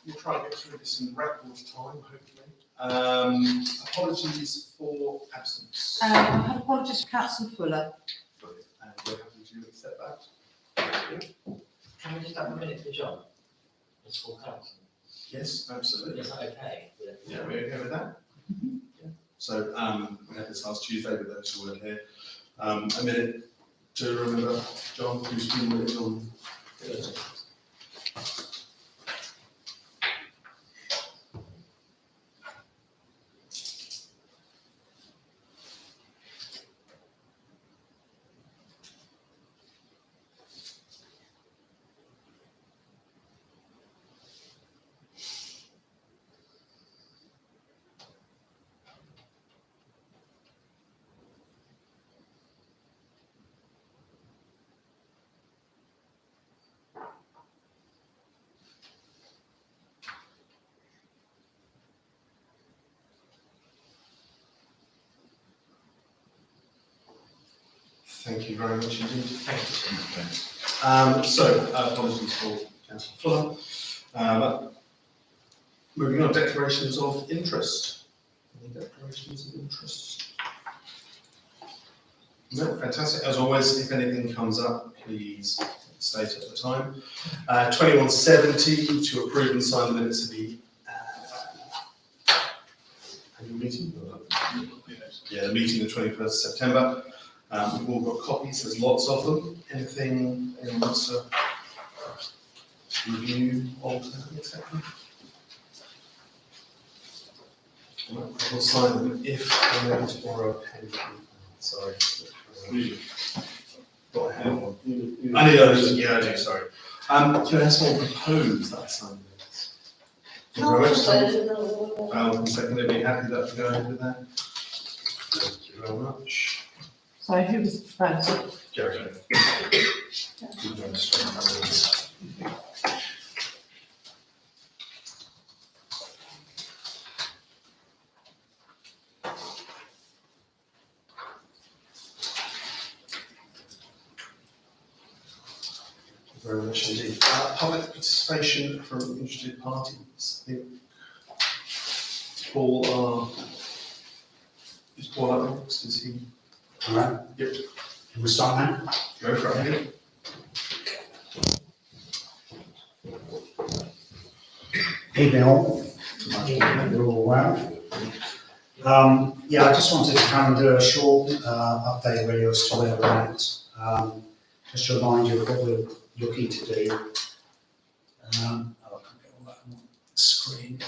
we'll try and get through this in record time, hopefully. Apologies for absence. I had apologies for Councillor Fuller. Brilliant. And we're happy to accept that. Can we just have a minute for John? It's full council. Yes, absolutely. Is that okay? Yeah, we're okay with that. Yeah. So we had this last Tuesday with those who weren't here. A minute to remember John, who's been with us on Thursday. Thank you very much indeed. Thank you. Apologies for Councillor Fuller. Moving on, declarations of interest. Any declarations of interest? No, fantastic. As always, if anything comes up, please state at the time. 2170 to approve and sign the minutes of the annual meeting. Yeah, the meeting the 21st September. We've all got copies, there's lots of them. Anything anyone wants to review, alter, etc.? We'll sign them if I need to borrow a pen. Sorry. Got a hand one. I need those, yeah, I do, sorry. Can I have someone propose that I sign minutes? Second, I'd be happy that we're going with that. Thank you very much. Sorry, who was the first? Jerry. Very much indeed. Public participation from interested parties. I think Paul, is Paul up next? Is he? All right. Yep. Can we start now? Go for it. Evening all. You're all well. Yeah, I just wanted to come and do a short update really as to where we're at. Just to remind you of what we're looking to do. I can't get all that on the screen.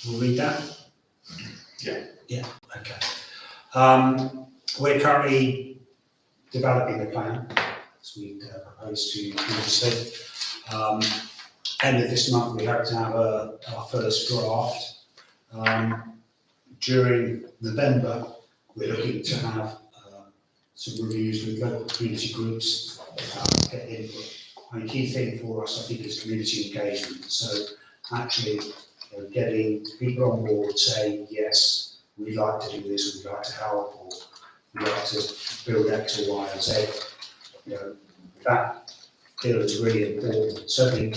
We'll read that? Yeah. Yeah, okay. We're currently developing the plan, as we proposed to previously. End of this month, we hope to have our first draft. During November, we're looking to have some reviews with local community groups, get input. And a key thing for us, I think, is community engagement. So actually, getting people on board saying, yes, we'd like to do this, we'd like to help, or we'd like to build X or Y and Z. That feel is really important. Certainly,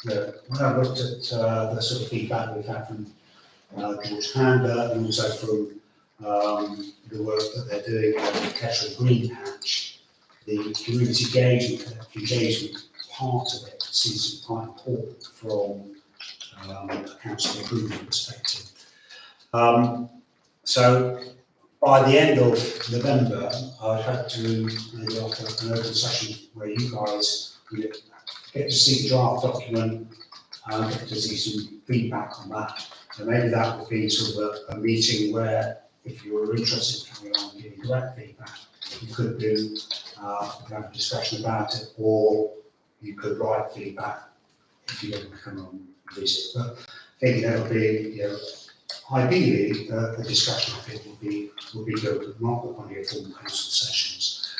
when I looked at the sort of feedback we've had from George Hander and also from the work that they're doing at the Kettering Green Patch, the community engagement part of it seems to be quite important from a council improvement perspective. So by the end of November, I'd hope to maybe offer an open session where you guys get to see the draft document and get to see some feedback on that. So maybe that would be sort of a meeting where, if you were interested in coming on and giving direct feedback, you could do have a discussion about it, or you could write feedback if you don't come on visit. But I think that would be, ideally, the discussion I think would be good, but not one of your formal council sessions.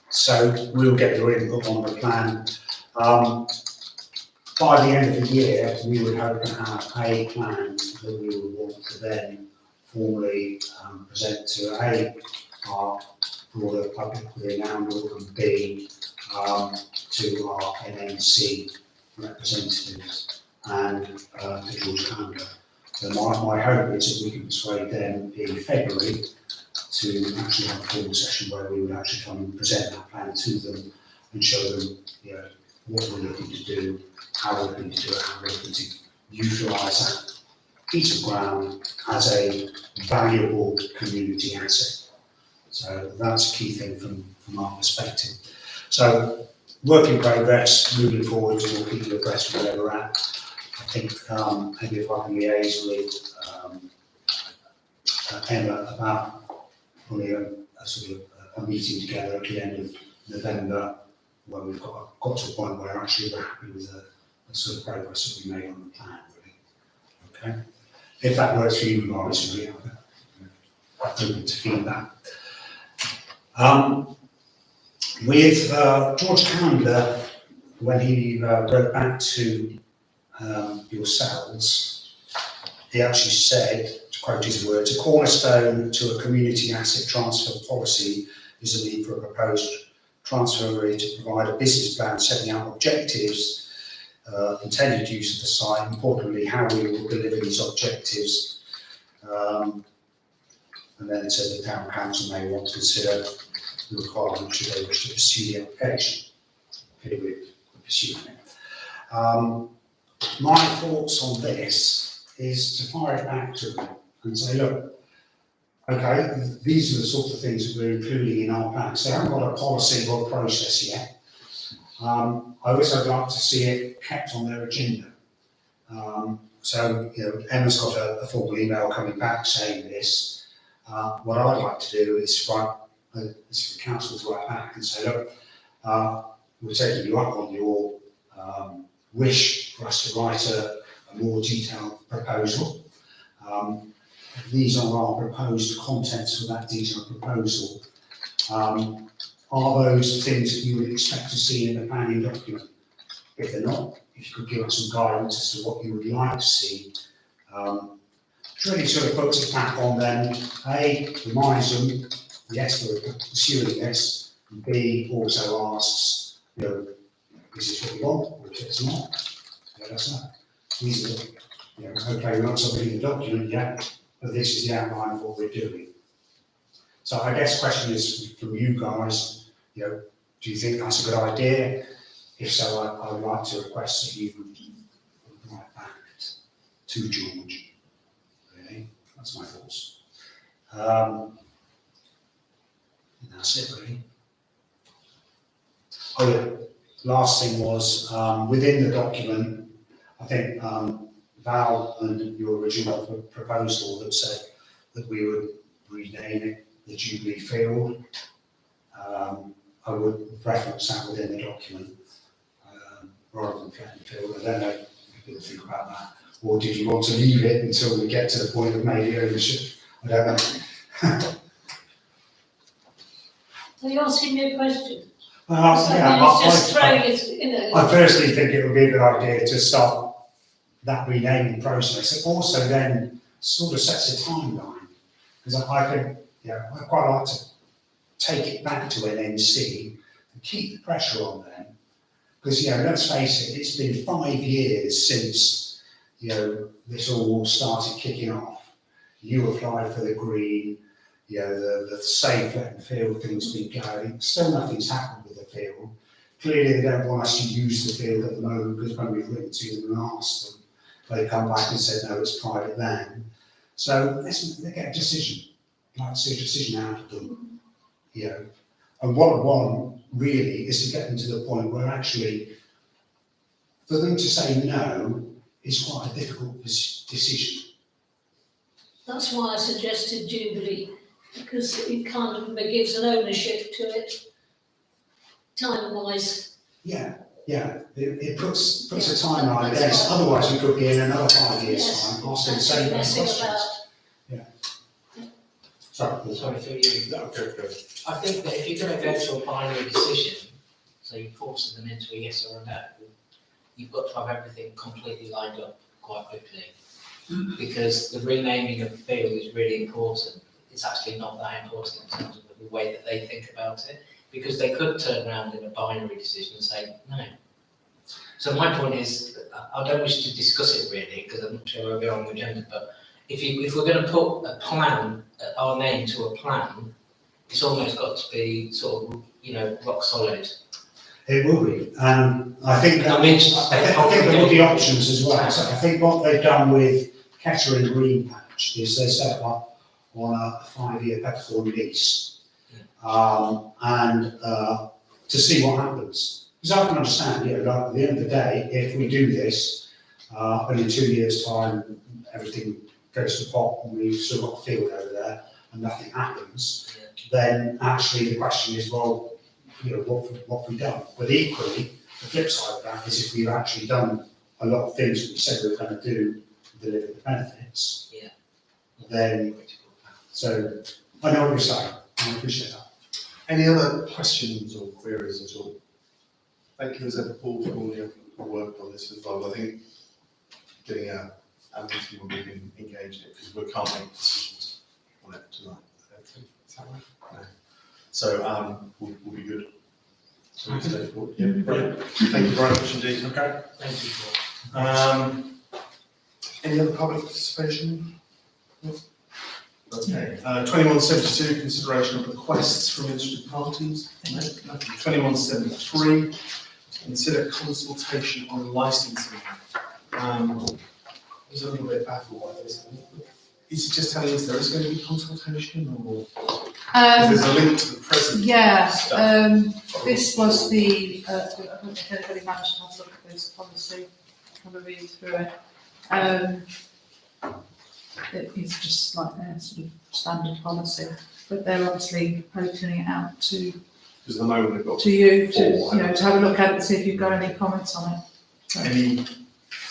So we'll get your input on the plan. By the end of the year, we would hope to have a plan that we would want to then formally present to our for all the public within Arundel, and B, to our NNC representatives and to George Calendar. So my hope is that we can persuade them in February to actually have a formal session where we would actually come and present that plan to them and show them, you know, what we're looking to do, how we're looking to do it, how we're looking to utilise that piece of ground as a valuable community asset. So that's a key thing from our perspective. So work in progress, moving forward, we'll keep you abreast of where we're at. I think maybe if I can liaise with Emma about probably a sort of a meeting together at the end of November, where we've got to a point where actually we're happy with the sort of progress that we made on the plan, really. Okay? If that works for you guys, really, I'm open to feedback. With George Calendar, when he wrote back to yourselves, he actually said, to quote his words, a cornerstone to a community asset transfer policy is the need for a proposed transferee to provide a business plan setting out objectives, intended use of the site, importantly how we will deliver these objectives, and then it says the town council may want to consider the requirement should they wish to pursue the application. Period. Pursuing it. My thoughts on this is to fire it back to them and say, look, okay, these are the sort of things that we're including in our plans. They haven't got a policy or a process yet. I also like to see it kept on their agenda. So, you know, Emma's got a formal email coming back saying this. What I'd like to do is write, it's for the council to write back and say, look, we're taking you up on your wish for us to write a more detailed proposal. These are our proposed contents for that detailed proposal. Are those things that you would expect to see in the planning document? If they're not, if you could give us some guidance as to what you would like to see. Really sort of puts it back on them. A, reminds them, yes, we're pursuing this. And B, also asks, you know, is this what we want, or if it's not, let us know. These are, you know, okay, we're not submitting the document yet, but this is the outline of what we're doing. So I guess the question is from you guys, you know, do you think that's a good idea? If so, I would like to request that you would write back to George. Really, that's my thoughts. And that's it, really. Oh yeah, last thing was, within the document, I think Val and your original proposal that said that we would rename it the Jubilee Field. I would reference that within the document rather than Fletton Field. I don't know if people think about that. Or did you want to leave it until we get to the point of maybe ownership? I don't know. Are you asking me a question? So yeah, it's just throwing it, you know. I personally think it would be a good idea to start that renaming process. It also then sort of sets a timeline, because I could, you know, I'd quite like to take it back to NNC and keep the pressure on them, because, you know, let's face it, it's been 5 years since, you know, this all started kicking off. You applied for the green, you know, the safe Fletton Field thing's been going, still nothing's happened with the field. Clearly they don't want us to use the field at the moment, because when we've written to them and asked them, they come back and said, no, it's private land. So let's get a decision. I'd like to see a decision out of them, you know. And what I want really is to get them to the point where actually, for them to say no is quite a difficult decision. That's why I suggested Jubilee, because it kind of gives an ownership to it, time-wise. Yeah, it puts a timeline against, otherwise we could be in another 5 years' Yes, time asking the same messing questions. Sorry. Sorry for you. I think that if you're going to go to a binary decision, so you force them into a yes or a no, you've got to have everything completely lined up quite quickly. Because the renaming of the field is really important. It's actually not that important in terms of the the way that they think about it, because they could turn around in a binary decision and say no. So my point is, I don't wish to discuss it really, because I'm not sure where we are on the agenda, but if we're going to put a plan, our name to a plan, it's almost got to be sort of, rock solid. It will be, and I think I mean, I think there will be options as well. So I think what they've done with Kettering Green Patch is they set up on a 5-year peppercorn lease, and to see what happens. Because I can understand, like at the end of the day, if we do this, and in 2 years' time everything goes to pot and we've still got a field over there and nothing happens, then actually the question is, well, what have we done? But equally, the flip side of that is if we've actually done a lot of things that we said we were going to do to deliver the benefits, then, so I know what you're saying, I appreciate that. Any other questions or queries at all? Thank you as ever, Paul, for all your work on this as well. I think getting a meeting where we can engage it, because we can't make decisions on it tonight. Is that right? No. So will be good. So we stay forward. Yeah, brilliant. Thank you very much indeed. Okay. Thank you, Paul. Any other public participation? No? Okay. 2172, consideration of requests from interested parties. No. 2173, consider consultation on licensing. I was a little bit baffled by this. Is it just telling us there is going to be consultation, or there's a link to the present? This was the, I don't know if anybody managed to have a look at this policy, have a read through it. It is just like their sort of standard policy, but they're obviously opening it out to Because at the moment we've got you to four, to have a look at it and see if you've got any comments on it. Any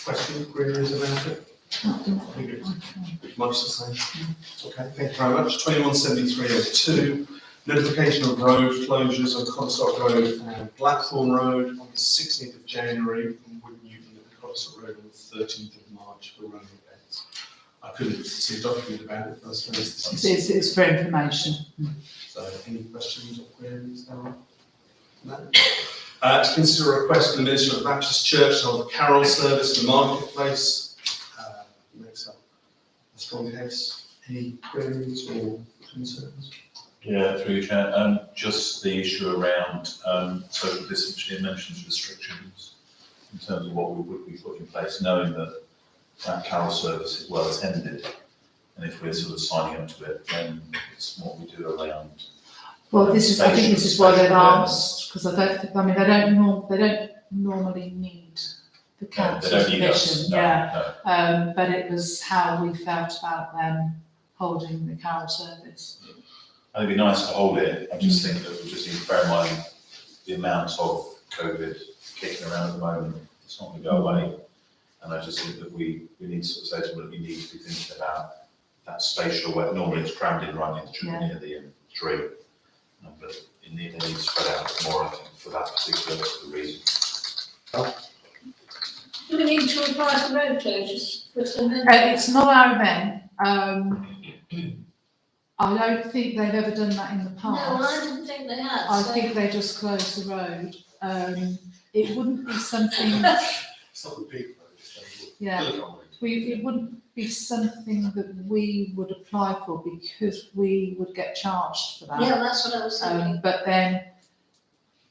questions, queries about it? I think it's much the same. Okay, thank you very much. 217302, notification of road closures on Constock Road and Blackthorn Road on the 16th of January and Wood Newton and Constock Road on the 13th of March for running events. I couldn't see a document about it, but I suppose this is. It's for information. So, any questions or queries now? No? To consider a request from the Minister of the Baptist Church to hold a carol service in the marketplace. Makes up a strong case. Any queries or concerns? Yeah, through you, Chair. Just the issue around social distancing, it mentions restrictions in terms of what we would be put in place, knowing that that carol service is well attended, and if we're sort of signing up to it, then it's what we do around. Well, I think this is why they've asked, because they don't normally need the council's permission, but it was how we felt about them holding the carol service. And it'd be nice to hold it. I just think that we just need to bear in mind the amount of COVID kicking around at the moment. It's not going to go away, and I just think that we need to sort of say to them that we need to be thinking about that spatial where normally it's crammed in right near the tree. But they need to spread out more, I think, for that particular reason. Do we need to apply for road closures for some? It's not our event. I don't think they've ever done that in the past. No, I didn't think they had. I think they just closed the road. It wouldn't be something. It's not a big road. Yeah. It wouldn't be something that we would apply for because we would get charged for that. Yeah, that's what I was thinking. But then,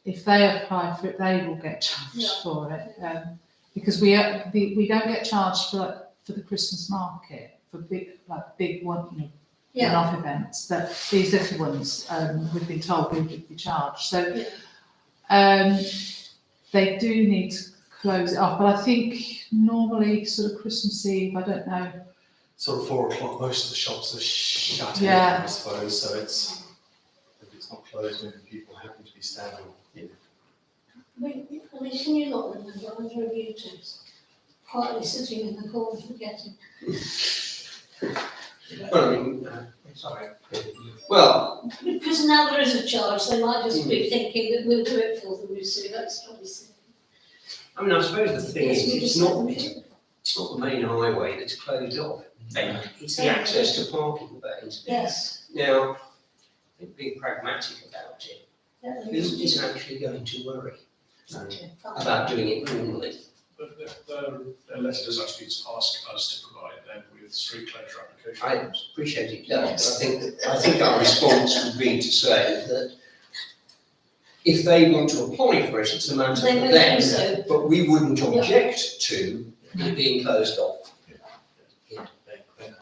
if they apply for it, they will get charged for it because we don't get charged for the Christmas market for big one one-off events. But these little ones, we've been told we would be charged. So they do need to close it off, but I think normally sort of Christmas Eve, I don't know. Sort of 4 o'clock, most of the shops are shut. Yeah. I suppose, so it's, if it's not closed, maybe people happen to be standing in. I mean, can you not remember under a view to quietly sitting in the corner forgetting? Well, I mean, sorry. Well, Because now there is a charge, they might just be thinking that we'll do it for them, you see, that's probably silly. I mean, I suppose the thing Yes, is, we it's just not haven't done. the main highway that's closed off. It's the access to parking bays. Yes, Now, think being pragmatic about it Yeah, isn't actually going to worry fine. about doing it formally. But the letter does actually ask us to provide them with street closure I applications. appreciate it does, but I think our response would be to say that if they want to apply for it, it's a matter They for may them, do so. but we wouldn't object to it being closed off. Yeah, very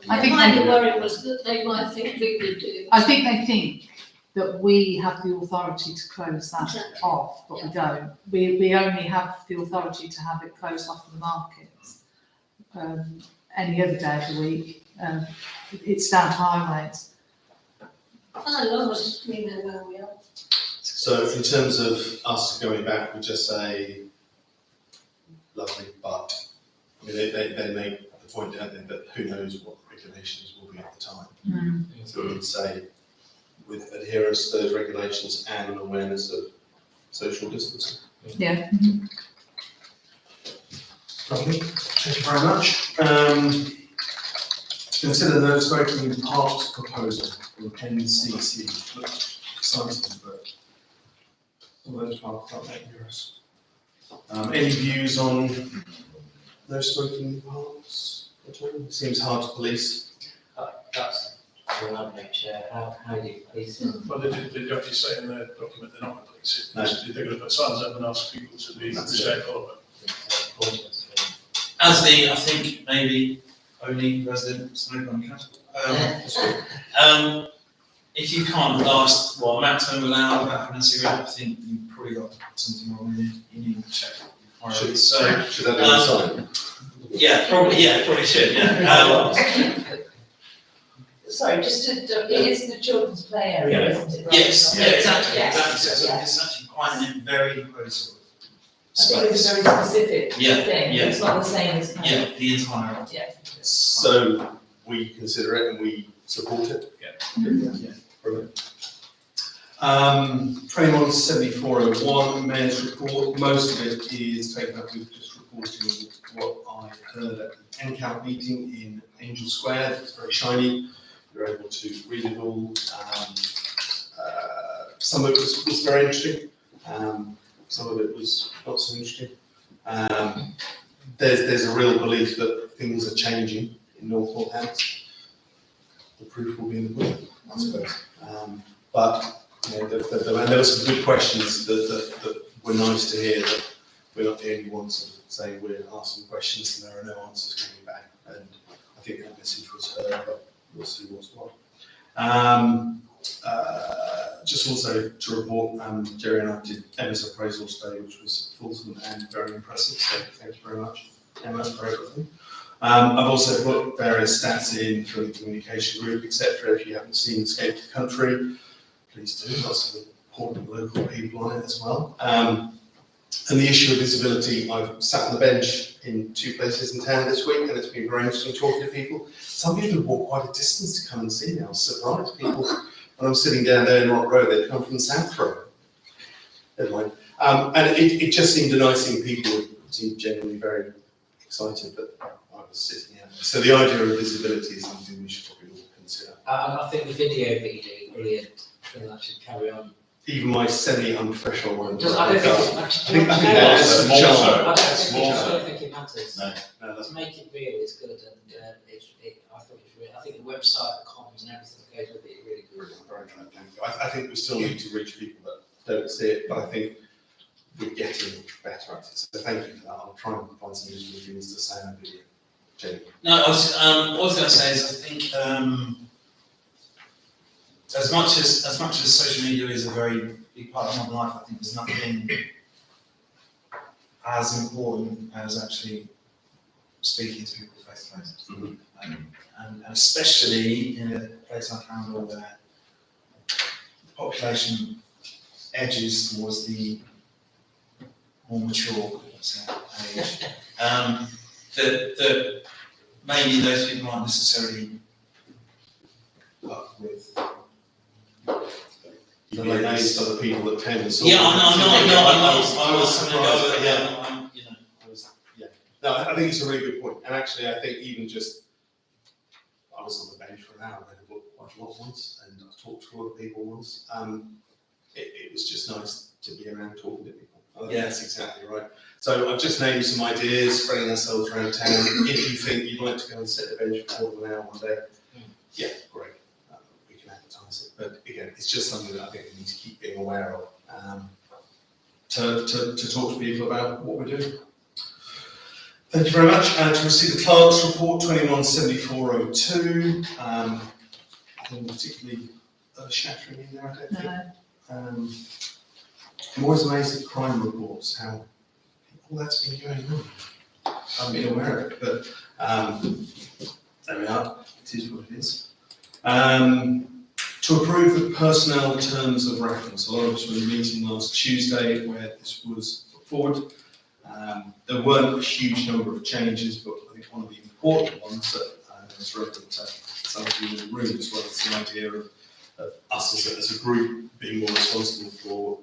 I think My they- worry was that they might think we would do. I think they think that we have the authority to close that Exactly. off, but we don't. We only have the authority to have it closed off for the markets. Any other day of the week, it's down to highways. Fine, long as we know where we are. So in terms of us going back, we just say, lovely, but, I mean, they make the point, don't they, that who knows what regulations will be at the time. So we would say, with adherence to those regulations and an awareness of social distancing. Yeah. Lovely, thank you very much. Consider the no smoking in parks proposal from NCC. Looks exciting, but all those parks aren't that nearest. Any views on no smoking in parks at all? It seems hard to police. That's the lovely chair. How do you police it? Well, they actually say in their document they're not going to police it. No. They're going to put signs up and ask people to be respectful of it. As the, I think, maybe only resident smoker on the council. If you can't last, maximum allowed without having a cigarette, I think you've probably got something wrong with you. You need to check your priorities. So, Should that be on sign? yeah, probably should, yeah. Sorry, just to, it is the children's play area, isn't it? rather Yes, than- yeah, exactly, Yes, exactly. So yeah. it's actually quite a very close sort of I think it's a space. very specific Yeah, thing, yeah. it's not the same as. Yeah, the entire. Yeah. So we consider it and we support it? Yeah. Brilliant. 217401, Mayor's report, most of it is taken up with just reporting what I heard at the NCAP meeting in Angel Square. It's very shiny, you're able to read it all. Some of it was very interesting, some of it was not so interesting. There's a real belief that things are changing in North Northampton. The proof will be in the pudding, I suppose. But you know, and there were some good questions that were nice to hear, that we're not the only ones sort of saying we're asking questions and there are no answers coming back. And I think that message was heard, but we'll see what's what. Just also to report, Jerry and I did Emma's appraisal today, which was fulsome and very impressive, so thank you very much, Emma, for everything. I've also put various stats in through the communication group, etc. If you haven't seen Escape the Country, please do. Lots of important local people on it as well. And the issue of visibility, I've sat on the bench in 2 places in town this week, and it's been very interesting talking to people. Some people have walked quite a distance to come and see me. I was surprised. People, when I'm sitting down there in Rock Road, they'd come from South Road. Never mind. And it just seemed a nice thing. People seemed genuinely very excited that I was sitting out there. So the idea of visibility is something we should probably all consider. I think the video that you do, brilliant. I think that should carry on. Even my semi-unprofessional one. Just, I don't think it's I actually. think I there's More some so. charm. don't think it matters. No. No, that's To make it real is good, and I thought it's real. I think the website, the comms, and everything that goes with it is really good. very kind, thank you. I think we still need to reach people that don't see it, but I think we're getting better at it. So thank you for that. I'll try and find some useful things to say on the video. Jamie. No, what I was going to say is I think as much as social media is a very big part of modern life, I think there's nothing as important as actually speaking to people face to face. And especially in a place like Handel where the population edges towards the more mature, let's say, age. That maybe those people aren't necessarily up with. You'd be amazed by the people that came and saw. Yeah, it. I was surprised. yeah, you know. No, I think it's a really good point. And actually, I think even just, I was on the bench for an hour and I read a book quite a lot once, and I've talked to a lot of people once. It was just nice to be around talking to people. Oh, yeah, that's exactly right. So I've just named some ideas, spreading ourselves around town. If you think you'd like to go and sit at the bench for more than an hour one day, yeah, great. We can advertise it. But again, it's just something that I think we need to keep being aware of, to talk to people about what we're doing. Thank you very much. To receive the clerk's report 217402. Nothing particularly shattering in there, I don't think. I'm always amazed at crime reports, how all that's been going on. I've been aware of it, but there we are. It is what it is. To approve the personnel terms of reference. A lot of us were in a meeting last Tuesday where this was put forward. There weren't a huge number of changes, but I think one of the important ones that was relevant to some of you in the room as well is the idea of us as a group being more responsible for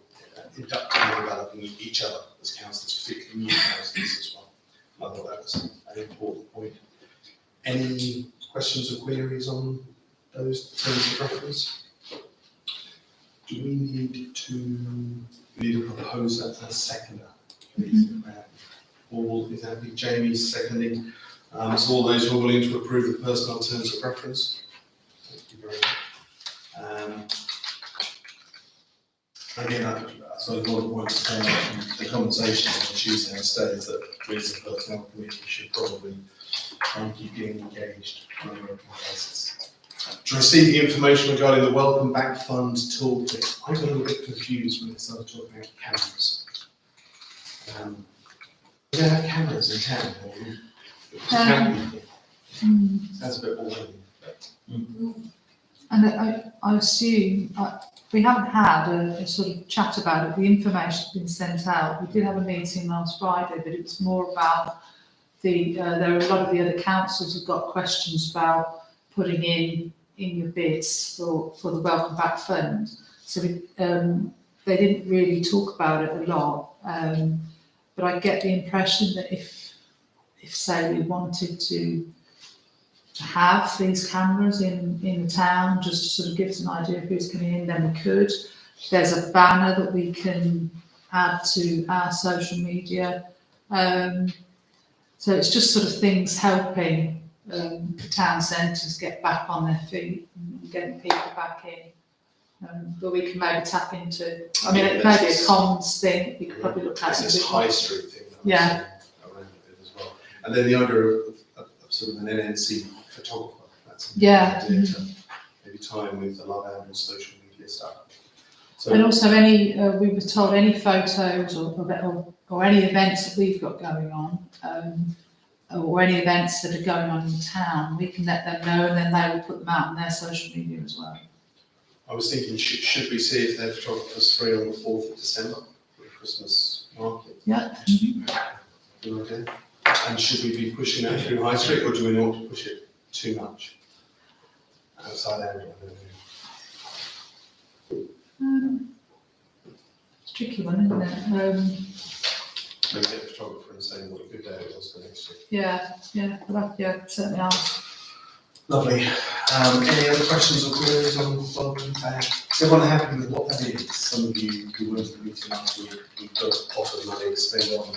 inducting and developing each other as councillors, particularly new councillors as well. I thought that was an important point. Any questions or queries on those terms of reference? Do we need to propose that as a seconder? All is happy. Jamie's seconding. So all those who are willing to approve the personnel terms of reference. Thank you very much. Again, so one of the points that came up from the conversation on Tuesday and today is that we as a personnel committee should probably try and keep getting engaged on a regular basis. To receive the information regarding the Welcome Back Fund toolkit, I got a little bit confused when they started talking about cameras. Do they have cameras in town? That's a bit boring. And I assume, we haven't had a sort of chat about it, the information's been sent out. We did have a meeting last Friday, but it was more about there are a lot of the other councils who've got questions about putting in your bids for the Welcome Back Fund. So they didn't really talk about it a lot, but I get the impression that if say we wanted to have these cameras in the town, just to sort of give us an idea of who's coming in, then we could. There's a banner that we can add to our social media. So it's just sort of things helping the town centres get back on their feet and getting people back in. But we can maybe tap into, I mean, it may be a comms thing, we could probably look at it. It's this high street thing that Yeah. around it as well. And then the idea of sort of an NNC photographer, that's an idea to maybe tie in with the Love Animal social media stuff. So, And also we were told any photos or any events that we've got going on, or any events that are going on in town, we can let them know and then they will put them out on their social media as well. I was thinking, should we see if their photographer's free on the 4th of December for the Christmas market? Yeah. Good idea. And should we be pushing that through High Street, or do we not want to push it too much outside area? It's a tricky one, isn't it? Maybe get a photographer and say what a good day it was for next year. Yeah, certainly are. Lovely. Any other questions or queries on Welcome Back? Is everyone happy with what that is? Some of you who went to the meeting last week, we've got a pot of money to spend on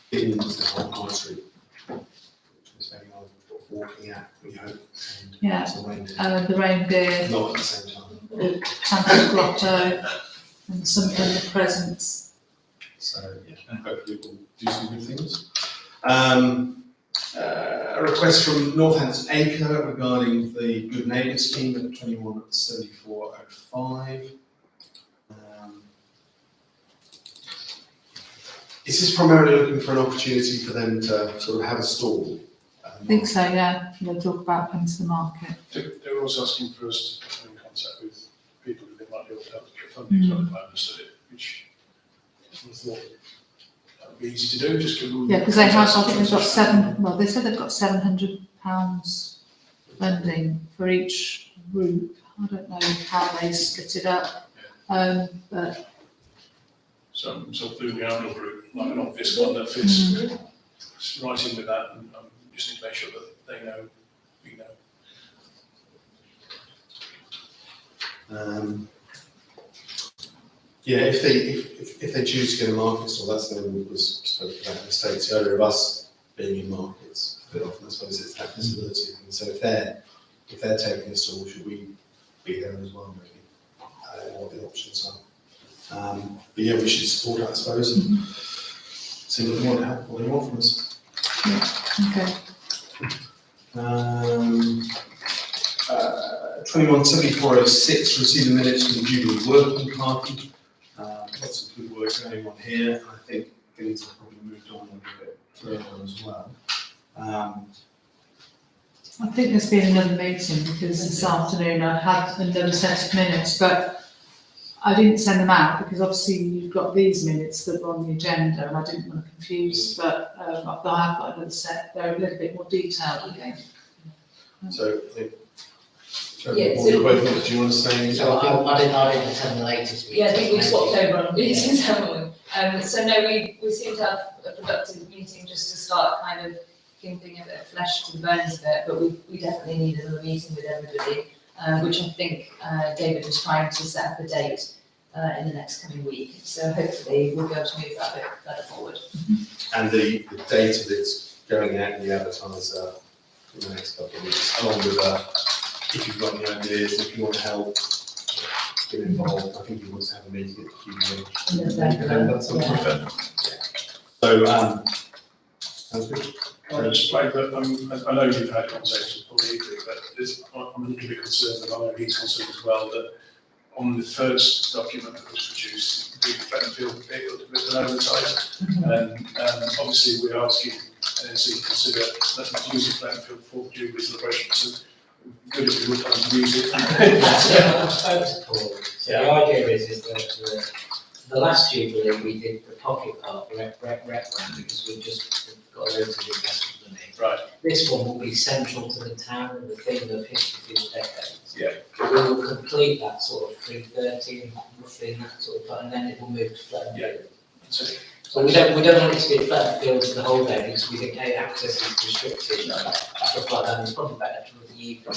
things to help High Street. Which we're spending on walking out, we hope, and Yeah. some reindeer. The reindeer, Not at the same time. the Temple Grotto, and some of the presents. So, yeah, hopefully we'll do some good things. A request from Northampton Acre regarding the Good Neighbour scheme at 217405. Is this primarily looking for an opportunity for them to sort of have a stall? I think so, yeah. They'll talk about coming to the market. They're also asking for us to come in contact with people who they might be able to help get funding, so if I understood it, which I thought that would be easy to do, just give them. Yeah, because they have, I think they've got they said they've got £700 funding for each group. I don't know how they split it up, but Some through the outdoor group, like an obvious one that fits right in with that, and just need to make sure that they know, we know. Yeah, if they choose to get a market stall, that's the one that was spoken about in the States earlier, of us being in markets. But often I suppose it's that visibility. And so if they're taking a stall, should we be there as well, maybe? I don't know what the options are. But yeah, we should support it, I suppose, and see what they want from us. Okay. 217406, receive the minutes from the Jubilee Working Party. Lots of good work going on here, and I think things have probably moved on a little bit further as well. I think there's been another meeting because this afternoon I had another set of minutes, but I didn't send them out because obviously you've got these minutes that were on the agenda and I didn't want to confuse, but I have got another set. They're a little bit more detailed, I think. So, Yeah, do you want to say anything? So I didn't attend the latest meeting. Yeah, I think we swapped over on meetings, haven't we? So no, we seem to have a productive meeting just to start kind of giving a bit of flesh to the bones of it, but we definitely need another meeting with everybody, which I think David was trying to set up a date in the next coming week. So hopefully we'll be able to move that bit further forward. And the data that's going out in the advertiser in the next couple of weeks, along with if you've got any ideas, if you want to help, get involved. I think you want to have a meeting at the QBA. So, sounds good. Can I just flag that, I know you've had conversations probably, but I'm a little bit concerned, and I know he's concerned as well, that on the first document that was produced, the Flettonfield bit looked a bit of an oversight. And obviously we're asking NNC to consider letting us use the Flettonfield for Jubilee celebration. So good if we would try and use it. I spoke to Paul. So the idea is that the last Jubilee we did the pocket park rep one because we just got loads of investment money. Right. This one will be central to the town and the theme of history through the decades. Yeah. We will complete that sort of 3:30 roughly in that sort of, and then it will move to Flettonfield. Yeah. So we don't want it to be Flettonfield for the whole day because we think access is restricted and stuff like that. It's probably better to review. I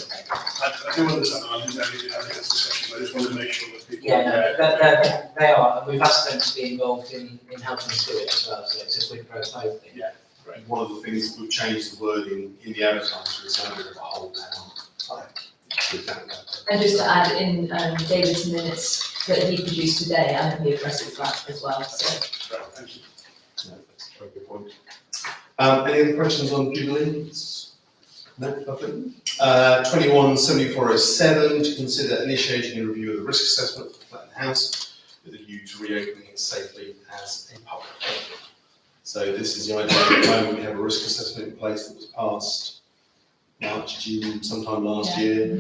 do understand, and I didn't know you had this discussion, but I just wanted to make sure that people. Yeah, no, they are, and we've asked them to be involved in helping us do it as well, so it's a quid pro quo thing. Yeah. One of the things we've changed the wording in the advertiser is under the whole town. And just to add in David's minutes that he produced today, and he addresses that as well, so. Right, thank you. No, that's a very good point. Any other questions on Jubilee? No, nothing. 217407, to consider initiating a review of the risk assessment for Flatton House with a view to reopening it safely as a public building. So this is the idea at the moment. We have a risk assessment in place that was passed March, June, sometime last year,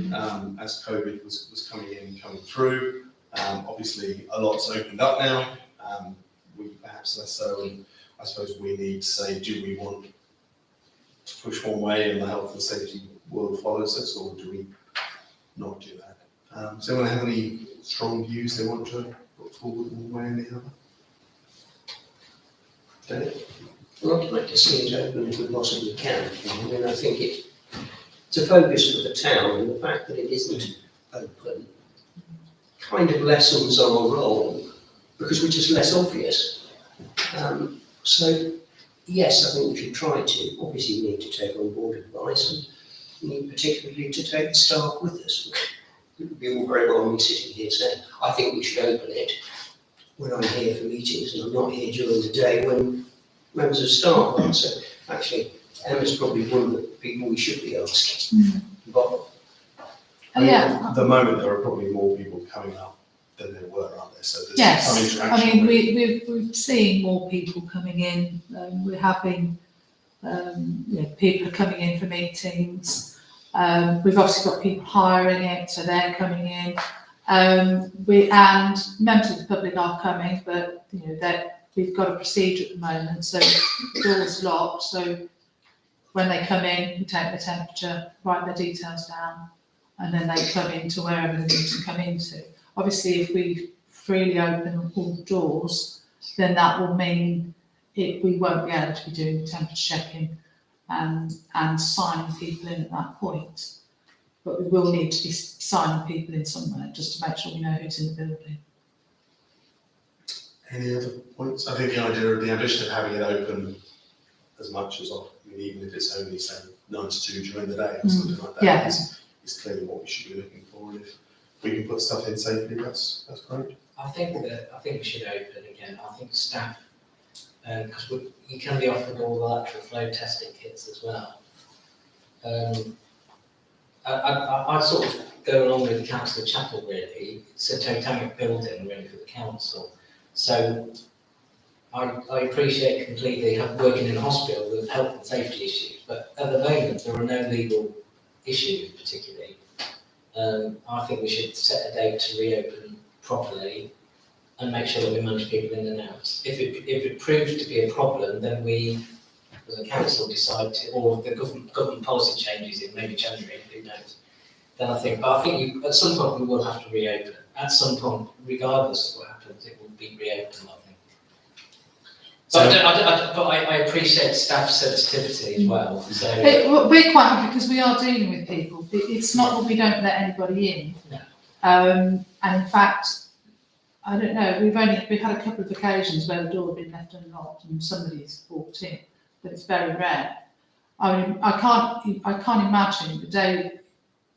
as COVID was coming in and coming through. Obviously, a lot's opened up now. We perhaps less so, and I suppose we need to say, do we want to push one way and the health and safety world follows us, or do we not do that? Does anyone have any strong views they want to put forward one way or the other? David? Well, I'd like to see it open if we possibly can. I mean, I think it's a focus for the town, and the fact that it isn't open kind of lessens our role because we're just less obvious. So, yes, I think we should try to. Obviously, we need to take on board advice, and we need particularly to take the staff with us. It would be all very well me sitting here saying, I think we should open it when I'm here for meetings, and I'm not here during the day when members of staff are. So, actually, Emma's probably one of the people we should be asking. But Yeah. At the moment, there are probably more people coming up than there were, aren't there? So there's Yes, some I interaction. mean, we're seeing more people coming in, we're having, people coming in for meetings. We've obviously got people hiring it, so they're coming in. And members of the public are coming, but, we've got a procedure at the moment, so the door's locked, so when they come in, we take the temperature, write their details down, and then they come into wherever they need to come into. Obviously, if we freely open all the doors, then that will mean we won't be able to be doing temperature checking and signing people in at that point. but we will need to be signing people in somewhere just to make sure we know who's in the building. Any other points? I think the idea of the ambition of having it open as much as often, I mean, even if it's only say 9 to 2 during the day or something like that, Yeah. is clearly what we should be looking for. And if we can put stuff in safely, that's great. I think we should open again. I think staff, because you can be offered all the lateral flow testing kits as well. I sort of go along with Councillor Chapel really. It's a totemic building really for the council. So I appreciate completely working in a hospital with health and safety issues, but at the moment there are no legal issues particularly. I think we should set a date to reopen properly and make sure that we manage people in and out. If it proves to be a problem, then we, as a council, decide to, or the government policy changes in maybe January, who knows. Then I think at some point we will have to reopen. At some point, regardless of what happens, it will be reopened, I think. But I appreciate staff sensitivity as well. So We're quite happy because we are dealing with people. It's not that we don't let anybody in. No. And in fact, I don't know, we've had a couple of occasions where the door had been left unlocked and somebody's walked in, but it's very rare. I mean, I can't imagine the day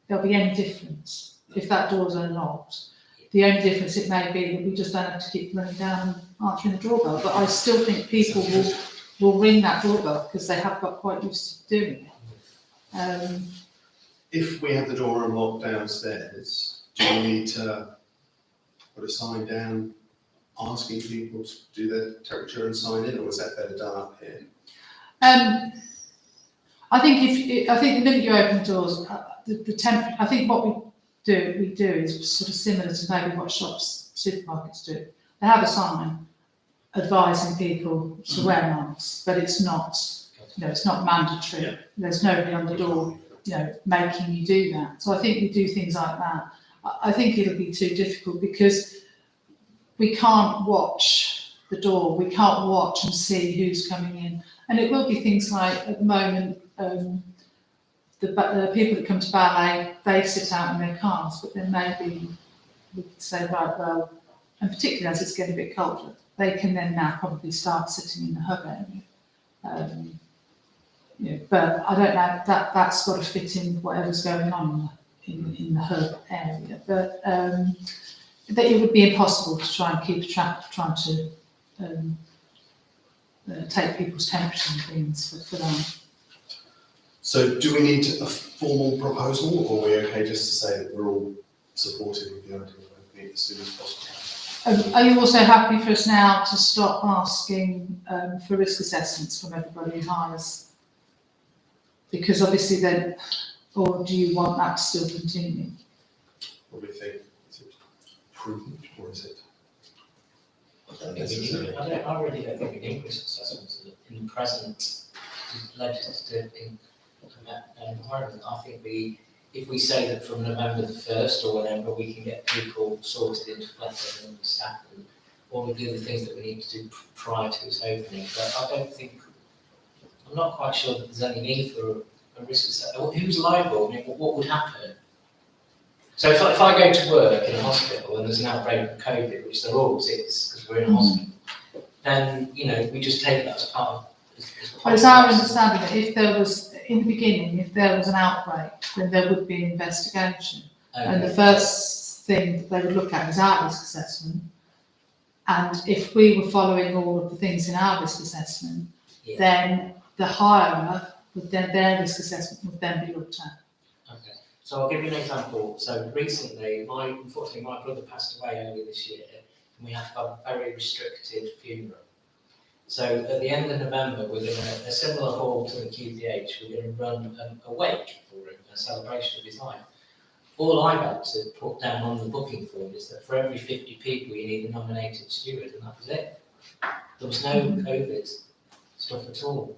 there'll be any difference if that door's unlocked. The only difference it may be that we just don't have to keep running down and answering the doorbell, but I still think people will ring that doorbell because they have got quite used to doing it. If we have the door unlocked downstairs, do we need to put a sign down asking people to do their temperature and sign in, or is that better done up here? I think the minute you open the doors, the temperature. I think what we do is sort of similar to maybe what shops, supermarkets do. They have a sign advising people to wear masks, but it's not, it's not mandatory. Yeah. There's nobody on the door, making you do that. So I think we do things like that. I think it'll be too difficult because we can't watch the door. We can't watch and see who's coming in. And it will be things like, at the moment, the people that come to ballet, they sit out in their cars, but then maybe we could say, right, well, and particularly as it's getting a bit colder, they can then now probably start sitting in the hub area. But I don't know, that's got to fit in whatever's going on in the hub area. But that it would be impossible to try and keep track of trying to take people's temperature and things for that. So do we need a formal proposal, or are we okay just to say that we're all supportive of the idea of opening it as soon as possible? Are you also happy for us now to stop asking for risk assessments from everybody who hires? Because obviously then, or do you want that to still continue? What do we think? Is it prudent, or is it I unnecessary? really don't think we need risk assessments in the present legislative environment. I think if we say that from November the 1st or whenever we can get people sorted into Fletcher and staff and all of the other things that we need to do prior to its opening. But I'm not quite sure that there's any need for a risk assessment. Who's liable? I mean, what would happen? So if I go to work in a hospital and there's an outbreak of COVID, which there always is because we're in a hospital, then, we just take that as part of. Well, it's our understanding that if there was, in the beginning, if there was an outbreak, then there would be an investigation. And the first thing that they would look at is our risk assessment. And if we were following all of the things in our risk assessment, then the hirer would then, their risk assessment would then be looked at. Okay, so I'll give you an example. So recently, unfortunately, my brother passed away earlier this year, and we had to have a very restricted funeral. So at the end of November, we're going to, a similar hall to the QPH, we're going to run a wake for him, a celebration of his life. All I've had to put down on the booking form is that for every 50 people, you need a nominated steward, and that was it. There was no COVID stuff at all.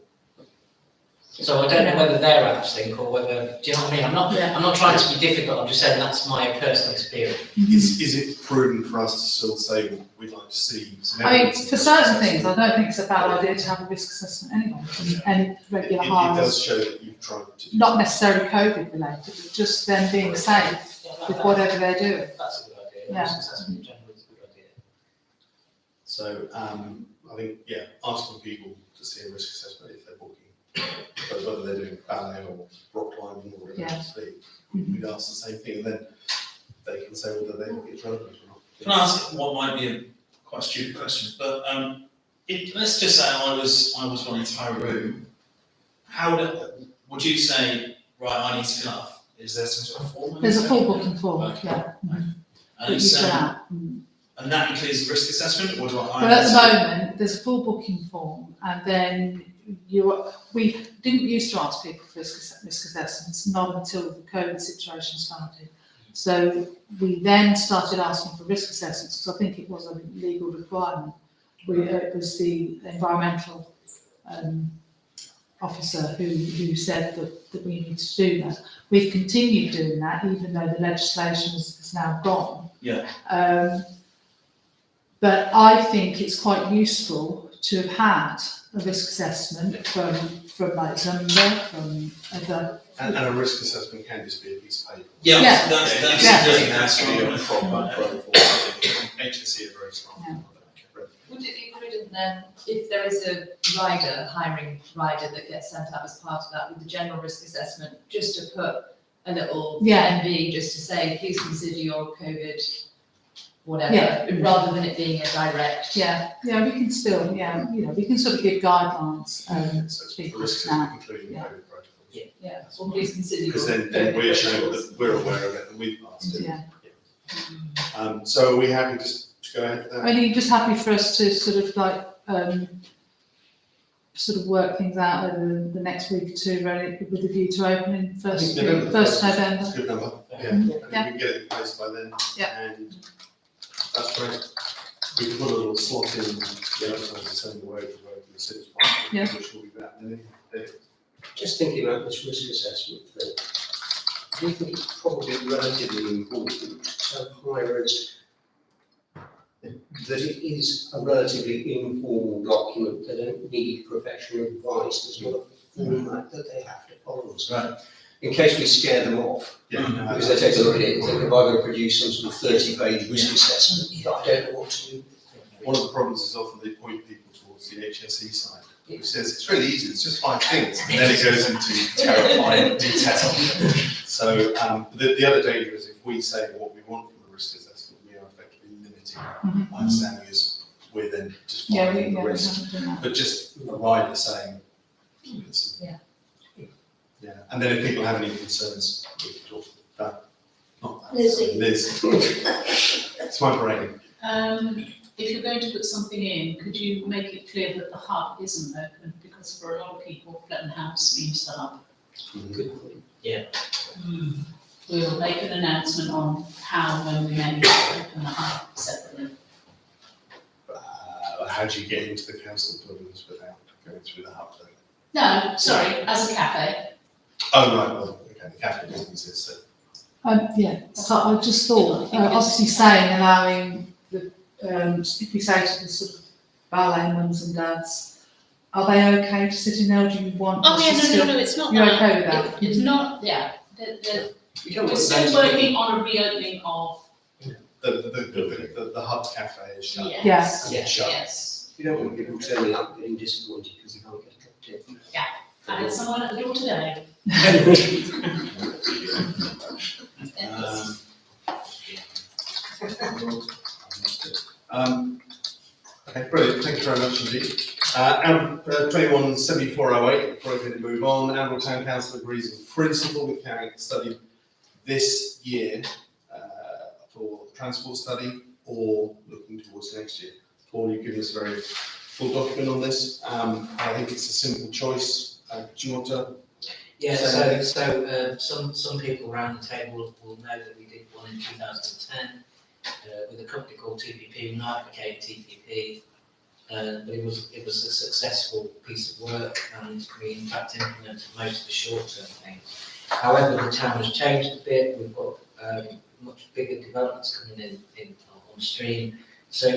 So I don't know whether they're out of sync or whether, do you know what I mean? Yeah. I'm not trying to be difficult, I'm just saying that's my personal experience. Is it prudent for us to still say, well, we'd like to see some I mean, evidence for of certain success? things, I don't think it's a bad idea to have a risk assessment anyway, from any regular It hires. does show that you've tried to do. Not necessarily COVID related, but just them being safe with whatever they're doing. That's a good idea. Yeah. Risk assessment in general is a good idea. So, I think, yeah, asking people to see a risk assessment if they're booking, but whether they're doing ballet or rock climbing or whatever it is, we'd ask the same thing, and then they can say whether they think it's relevant or not. Can I ask what might be a quite stupid question, but let's just say I was wanting to hire a room. Would you say, right, I need to fill out, is there some sort of form? There's a full booking form, Okay. yeah. And That you it's, fill out. Mm. and that includes the risk assessment, or do I? Well, at the moment, there's a full booking form, and then we didn't used to ask people for risk assessments, not until the COVID situation started. So we then started asking for risk assessments, because I think it was a legal requirement. It was the environmental officer who said that we need to do that. We've continued doing that, even though the legislation is now gone. Yeah. But I think it's quite useful to have had a risk assessment from like Zumba, from other. And a risk assessment can just be a piece of paper. Yeah. That's It Yeah. doesn't have to be a proper profile. HSE are very strong. Yeah. Would it be prudent then, if there is a rider, hiring rider that gets sent out as part of that with the general risk assessment, just to put a little Yeah. NB, just to say, please consider your COVID, whatever, Yeah. rather than it being a direct. Yeah, we can still, we can sort of give guidelines So it's the people risk now. assessment, including Yeah. COVID protocols. Yeah, or please consider your. Because then COVID we're showing protocols. that we're aware of it and we've passed it. Yeah. So are we happy to go ahead with I that? mean, are you just happy for us to sort of like, sort of work things out over the next week or two, really, with a view to opening I think November first first November? It's a good number, yeah. Yeah. I think we Yeah. can get it in place by then. Yeah. And that's great. We can put a little slot in the advertising saying the way to work in the city's part, Yeah. which will be that. And then Just thinking about this risk assessment thing, do you think it's probably relatively important to hirers that it is a relatively informal document, they don't need professional advice, there's not a format that they have to follow. So Right. in case we scare them off, Yeah. because they take a look at it and think, if I'm going to produce some sort of 30-page risk assessment, I don't know what to do. One of the problems is often they point people towards the HSE side, which says it's really easy, it's just 5 things, and then it goes into terrifying detail. So the other danger is if we say what we want from the risk assessment, we are effectively limiting. My understanding is we're then just Yeah, finding the we risk, haven't done that. but just a rider saying. Listen. Yeah. Yeah, and then if people have any concerns, we can talk about, not that. Lizzie. Liz. It's my brain. If you're going to put something in, could you make it clear that the hub isn't open? Because for a lot of people, Fletton House means the hub. Good point. We'll make an announcement on how, when we may open the hub separately. How do you get into the council buildings without going through the hub? No, sorry, as a cafe. Oh, right, well, okay, the cafe businesses, so. So I just thought, obviously saying, allowing the, if we say to the sort of ballet mums and dads, are they okay to sit in there, or do you want? Oh, us yeah, to no, still- no, it's not You're that. okay with that? It's not, yeah, We don't we're want still them to working on a reopening of, The hub cafe is shut. yes, Yeah. Shut. yes. You don't want people turning up getting disappointed because they can't get a cup of tea. I had someone at the door today. Okay, brilliant, thank you very much indeed. 217408, before I can move on, Amble Town Council agrees in principle with carrying the study this year for the transport study or looking towards next year. Paul, you've given us a very full document on this. I think it's a simple choice. Do you want to? Yeah, some people around the table will know that we did one in 2010 with a company called TPP. We now advocate TPP. but it was a successful piece of work, and we in fact implemented most of the short-term things. However, the town has changed a bit. We've got much bigger developments coming in on stream. So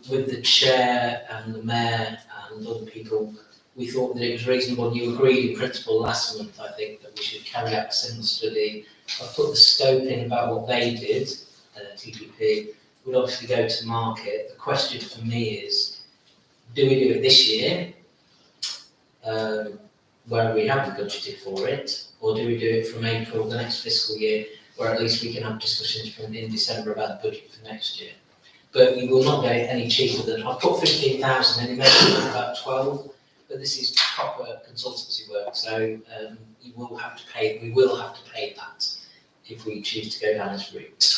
with the chair and the mayor and other people, we thought that it was reasonable, and you agreed in principle last month, I think, that we should carry out a similar study. I've put the scope in about what they did, TPP, would obviously go to market. The question for me is, do we do it this year, where we haven't budgeted for it, or do we do it from April the next fiscal year, where at least we can have discussions in December about the budget for next year? But you will not get it any cheaper than, I put 15,000 and it makes it about 12, but this is proper consultancy work, so we will have to pay that if we choose to go down this route.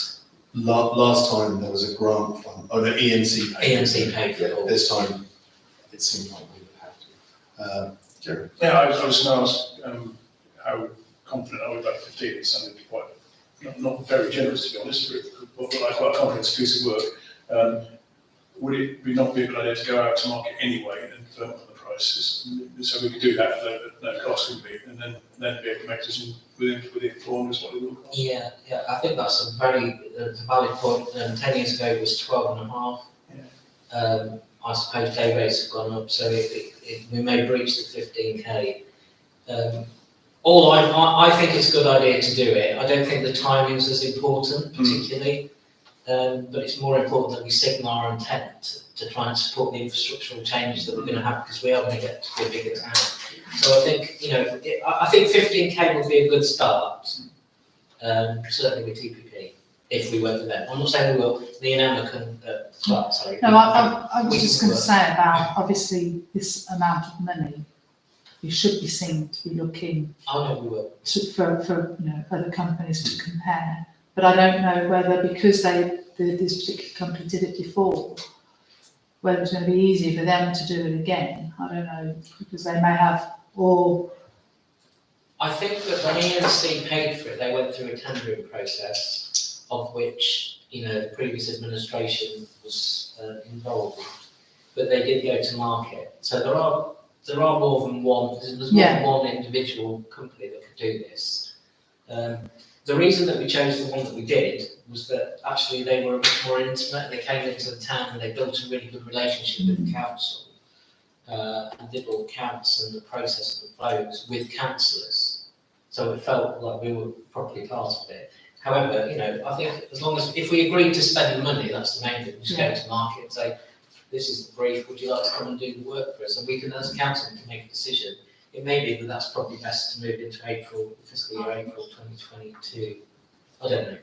Last time there was a grant fund, oh no, ENC paid. ENC paid for it all. This time, it seemed like we would have to. Jerry? Yeah, I was going to ask, how confident are we about 15? It sounded quite, not very generous to be honest, but like quite a confident piece of work. Would it not be a good idea to go out to market anyway and firm up the prices? So we could do that at no cost, would be, and then be able to make a decision within 4 months what it will cost. Yeah, I think that's a very valid point. 10 years ago it was 12.5. Yeah. I suppose day rates have gone up, so we may breach the 15k. I think it's a good idea to do it. I don't think the timing is as important, particularly, but it's more important that we signal our intent to try and support the infrastructural changes that we're going to have, because we are going to get to be a bigger town. So I think, I think 15k would be a good start, certainly with TPP, if we went with them. I'm not saying we will. Me and Emma can start, sorry. No, I was just going to say about, obviously, this amount of money, you should be seen to be looking Oh, no, we will. for other companies to compare. But I don't know whether, because this particular company did it before, whether it's going to be easier for them to do it again. I don't know, because they may have, or I think that when ENC paid for it, they went through a tendering process, of which, the previous administration was involved in. But they did go to market. So there are more than one, there's more than one individual company that could do this. The reason that we chose the one that we did was that actually they were a bit more intimate. They came into the town and they built a really good relationship with the council, and did all the counts and the process of the flows with councillors. So it felt like we were properly part of it. However, I think if we agreed to spend the money, that's the main thing. We just go to market and say, this is the brief, would you like to come and do the work for us? And we can, as a council, we can make a decision. It may be that that's probably best to move into fiscal year April 2022. I don't know.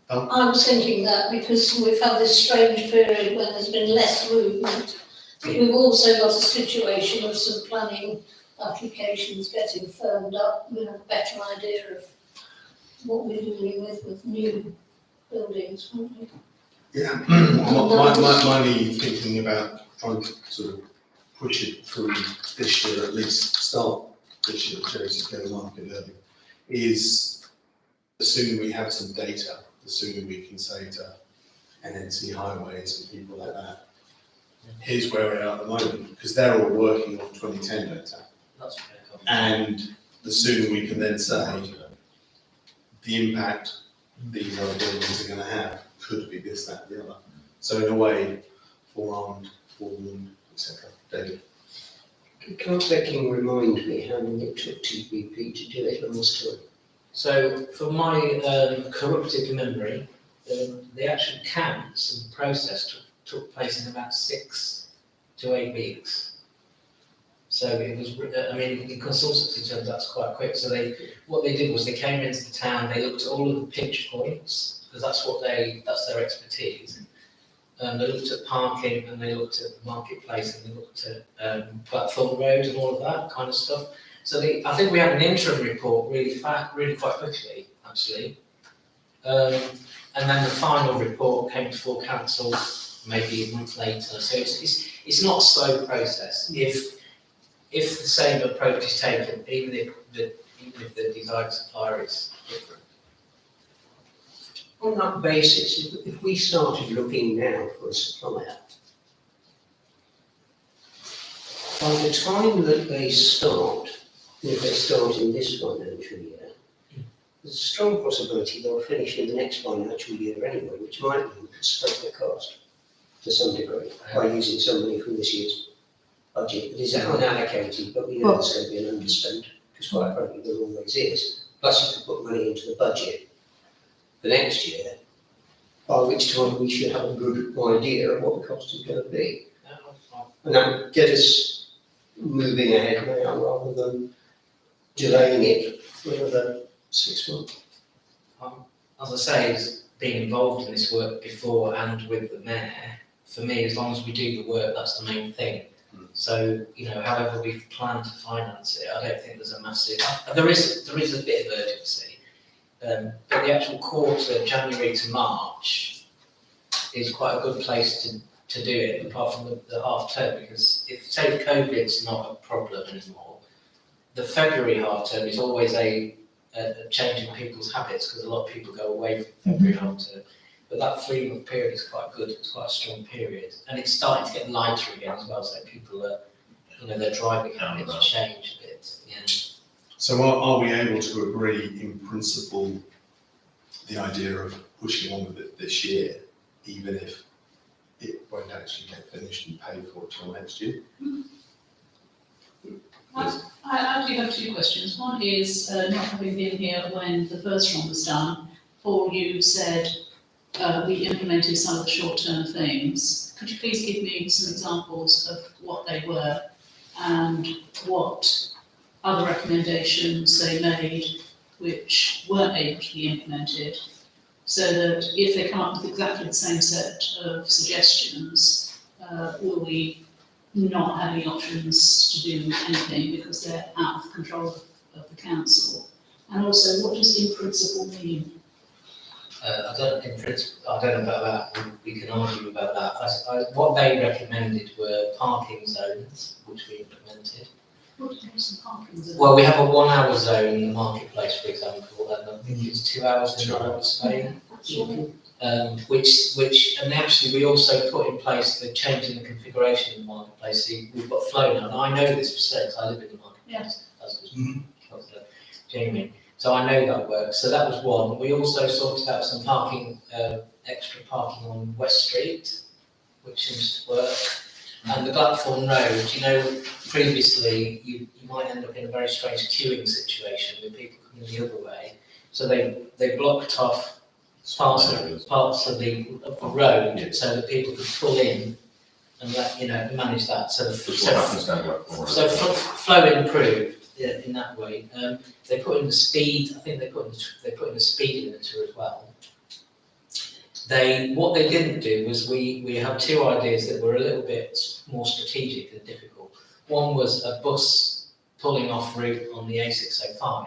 I was thinking that because we've had this strange period when there's been less movement. We've also got a situation of some planning applications getting firmed up. We have a better idea of what we're dealing with new buildings, won't we? Yeah. My only thinking about trying to sort of push it through this year, at least start this year, to go to market early, is the sooner we have some data, the sooner we can say to NNC Highways and people like that, here's where we are at the moment, because they're all working on 2010 data. That's fair. And the sooner we can then say the impact these other buildings are going to have could be this, that, the other. So in a way, forearmed, forewarned, etc. David? Can't Becking remind me how long it took TPP to do it last time? So, for my corrupted memory, the actual counts and the process took place in about 6 to 8 weeks. So it was, in consultancy terms, that's quite quick. So what they did was they came into the town, they looked at all of the pinch points, because that's their expertise. They looked at parking, and they looked at the marketplace, and they looked at Platform Road and all of that kind of stuff. So I think we had an interim report really quite quickly, actually. And then the final report came before council maybe a month later. So it's not a slow process. If the same approach is taken, even if the design supplier is different. On that basis, if we started looking now for a supplier, by the time that they start, if they start in this financial year, there's a strong possibility they'll finish in the next financial year anyway, which might mean we could spread the cost to some degree by using some money from this year's budget that is unallocated, but we know there's going to be an underspend, because quite frankly there always is. Plus you could put money into the budget for next year, by which time we should have a good idea of what the cost is going to be. And that would get us moving ahead now rather than delaying it for another 6 months. As I say, is being involved in this work before and with the mayor, for me, as long as we do the work, that's the main thing. So, you know, however we plan to finance it, I don't think there's a massive, there is a bit of urgency. But the actual quarter, January to March, is quite a good place to do it, apart from the half term, because if, say, COVID's not a problem anymore, the February half term is always a change in people's habits, because a lot of people go away from February half term. But that 3-month period is quite good, it's quite a strong period. And it's starting to get lighter again as well, so people are, you know, their driving habits change a bit, yeah. So are we able to agree in principle the idea of pushing on with it this year, even if it won't actually get finished and paid for till next year? I actually have 2 questions. One is, not having been here when the first one was done, Paul, you said we implemented some of the short-term things. Could you please give me some examples of what they were and what other recommendations they made which weren't able to be implemented, so that if they come up with exactly the same set of suggestions, will we not have any options to do anything because they're out of control of the council? And also, what does in principle mean? I don't know about that, we can argue about that. What they recommended were parking zones, which we implemented. What are some parking zones? Well, we have a 1 hour zone in the marketplace, for example, and I think it's 2 hours in Norwich, Spain. Which, and actually we also put in place the change in the configuration of the marketplace. See, we've got flow now, and I know this for certain, 'cause I live in the marketplace, as was Jamie. So I know that works. So that was one. We also sorted out some parking, extra parking on West Street, which seems to work. And the Blackthorn Road, you know, previously you might end up in a very strange queuing situation with people coming the other way. So they blocked off parts of the road so that people could pull in and manage that. So flow improved in that way. They put in the speed. I think they put in the speed limiter as well. What they didn't do was we had 2 ideas that were a little bit more strategic and difficult. One was a bus pulling off route on the A605.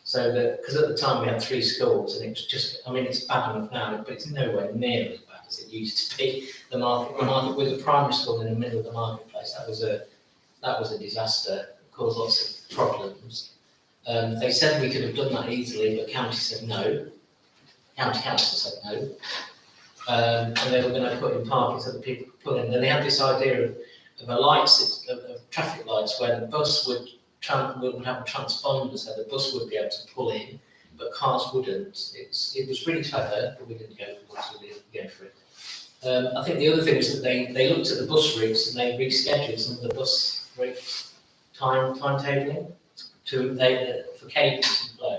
So that, because at the time we had 3 schools, and it's just, I mean, it's bad enough now, but it's nowhere near as bad as it used to be. The market with the primary school in the middle of the marketplace, that was a disaster. It caused lots of problems. They said we could have done that easily, but county said no. County council said no. And they were going to put in parking so that people could pull in. Then they had this idea of traffic lights where the bus would have a transponder, so the bus would be able to pull in, but cars wouldn't. It was really clever, but we didn't go for it. I think the other thing is that they looked at the bus routes and they rescheduled some of the bus routes timetabling for cadence and flow.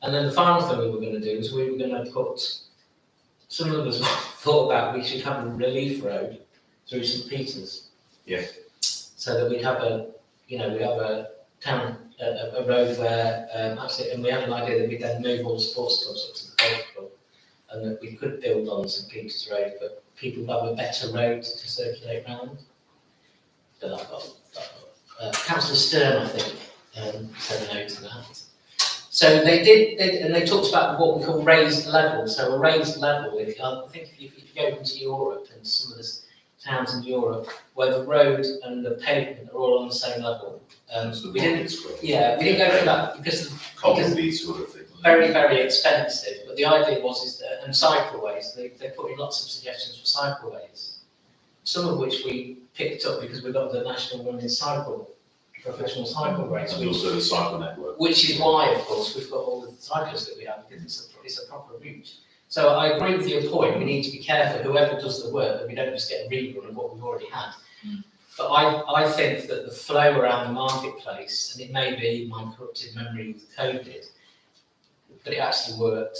And then the final thing we were going to do is we were going to put, some of us thought about we should have a relief road through St Peter's. Yeah. So that we'd have a road where, actually, and we had an idea that we'd then move all the sports clubs up to the golf club, and that we could build on St Peter's Road, but people would have a better road to circulate round. But Councillor Stern, I think, said no to that. So they did, and they talked about what we call raised level. So a raised level, I think if you go into Europe and some of the towns in Europe where the road and the pavement are all on the same level. We didn't go for that because sort of thing. Very, very expensive. But the idea was and cycleways, they put in lots of suggestions for cycleways. some of which we picked up because we got the national running professional cycle race, And also the cycle network. which is why, of course, we've got all the cyclists that we have, because it's a proper route. So I agree with your point, we need to be careful, whoever does the work, that we don't just get a rerun of what we've already had. But I think that the flow around the marketplace, and it may be my corrupted memory with COVID, but it actually worked.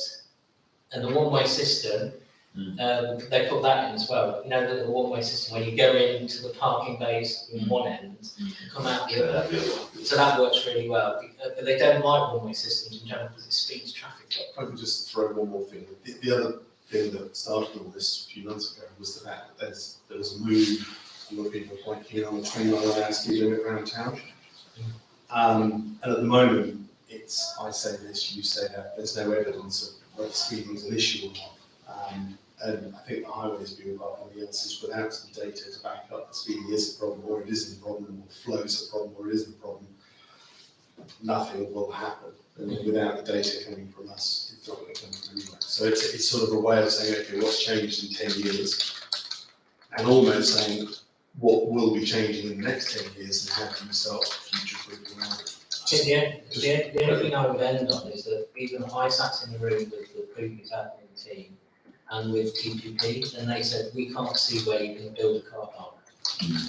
And the one-way system, they put that in as well. You know, the one-way system where you go into the parking bays in one end and come out the other. So that works really well. But they don't like one-way systems in general because it speeds traffic up. If I could just throw one more thing. The other thing that started all this a few months ago was the fact that there was a move, a lot of people are quite keen on the 20 mile an hour speed limit around town. And at the moment, I say this, you say that, there's no evidence of whether speeding is an issue or not. And I think the Highways Bureau, apart from the answers, without some data to back up that speeding is a problem, or it isn't a problem, or flow's a problem, or it isn't a problem, nothing will happen. And without the data coming from us, it's not going to come from anywhere. So it's sort of a way of saying, okay, what's changed in 10 years? And almost saying, what will be changing in the next 10 years, and how can we start future-proofing around it? I think the only thing I would end on is that even I sat in the room with the previous admin team and with TPP, and they said, we can't see where you can build a car park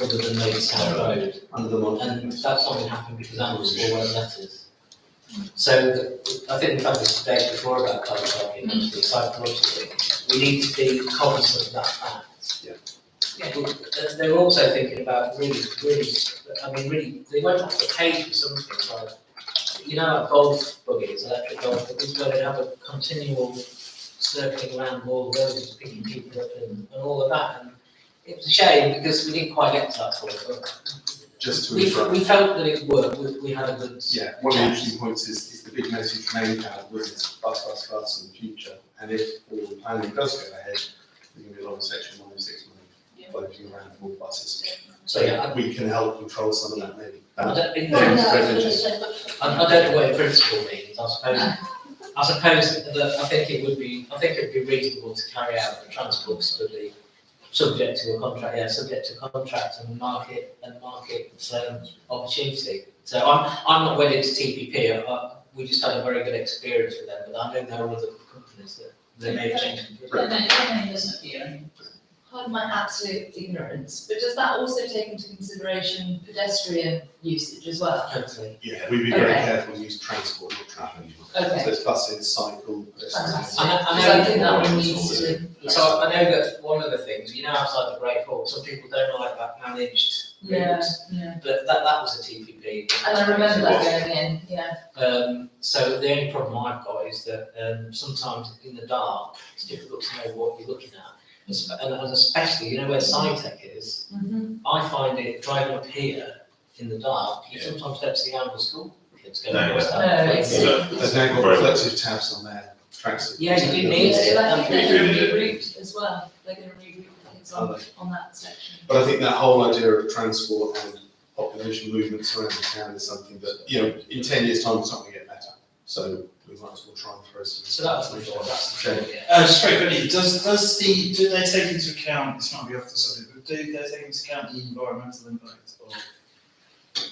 other than maybe South Road. Under the model. And that's not going to happen because Amblesville won't let us. So I think we've had this debate before about car parking, actually, psychologically. We need to be cognizant of that fact. Yeah. But they're also thinking about really, they won't have to pay for something like, you know, like golf buggies, electric golf buggies, where they have a continual circling around all the roads, picking people up and all of that. And it was a shame because we didn't quite get to that point, but Just to we interrupt. felt that it worked, we had a good. Yeah, one of the interesting points is the big message from ANCAD was it's bus in the future. And if all the planning does go ahead, there's going to be a lot of section 106 money floating around for buses. So Yeah. we can help control some of that maybe. I don't, in Well, no, terms- I was gonna say, but- I don't know what in principle means, I suppose that I think it'd be reasonable to carry out the transport study subject to a contract and market opportunity. So I'm not wedded to TPP, we just had a very good experience with them, but I know there are other companies that they may have changed. Their name doesn't appear. Pardon my absolute ignorance, but does that also take into consideration pedestrian usage as well? Hopefully. Yeah, we'd be very Okay. careful to use transport, not traffic. So Okay, it's buses, cycle. fantastic. I know- Because I think that one needs to. So I know that one of the things, you know, outside the Great Hall, some people don't like that managed Yeah, route, yeah. but that was a TPP. And I remember that going in, yeah. So the only problem I've got is that sometimes in the dark, it's difficult to know what you're looking at. And especially, you know, where SciTech is, I find it driving up here in the dark, you sometimes don't see Amble School kids going No, across no. that. No, place. it's- They've now got reflective tabs on their tracks. Yeah, you do need it. I think they're We gonna do reroute as well, they're gonna reroute the kids on that section. But I think that whole idea of transport and population movements around the town is something that, you know, in 10 years' time, it's not going to get better. So we might as well try and throw some. So that was the thought, that's the thought, yeah. Just very quickly, do they take into account, this might be off the subject, but do they take into account the environmental impact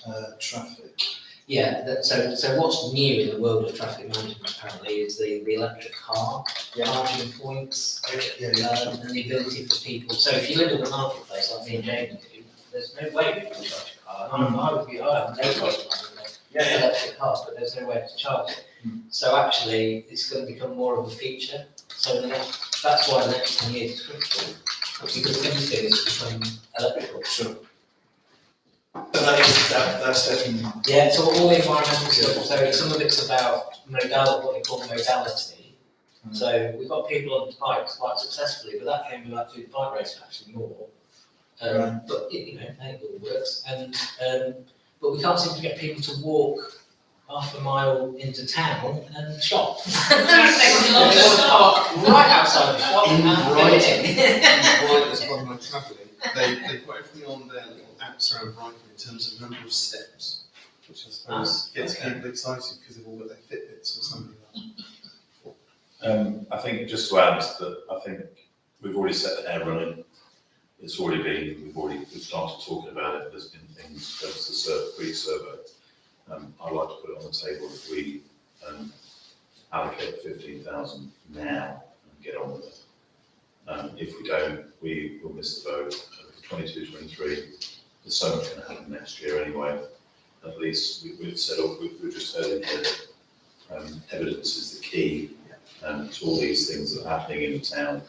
of traffic? Yeah, so what's new in the world of traffic management apparently is the electric car, charging points, and the ability for people, so if you live in the marketplace like me and Jamie do, there's no way we can charge a car. I have no problem with electric cars, but there's no way to charge it. So actually, it's going to become more of a feature, so that's why the next 10 years is critical, because everything is becoming electrical. Sure. But that's definitely. Yeah, so all the environmental stuff, so some of it's about modality, what they call modality. So we've got people on bikes quite successfully, but that came about through the bike race actually more. But it all works, and but we can't seem to get people to walk half a mile into town and shop. They want to park right outside the shop In and go Brighton. in. Brighton, as part of my travelling, they put everything on their little apps around Brighton in terms of number of steps, which I suppose gets people excited because they've all got their Fitbits or something like that. I think just to add that, I think we've already set the air running. we've started talking about it, there's been things, there's the pre-survey. I'd like to put it on the table if we allocate 15,000 now and get on with it. If we don't, we will miss the boat. 22, 23, there's so much going to happen next year anyway. At least we've said, we've just heard in here that evidence is the key to all these things that are happening in the town.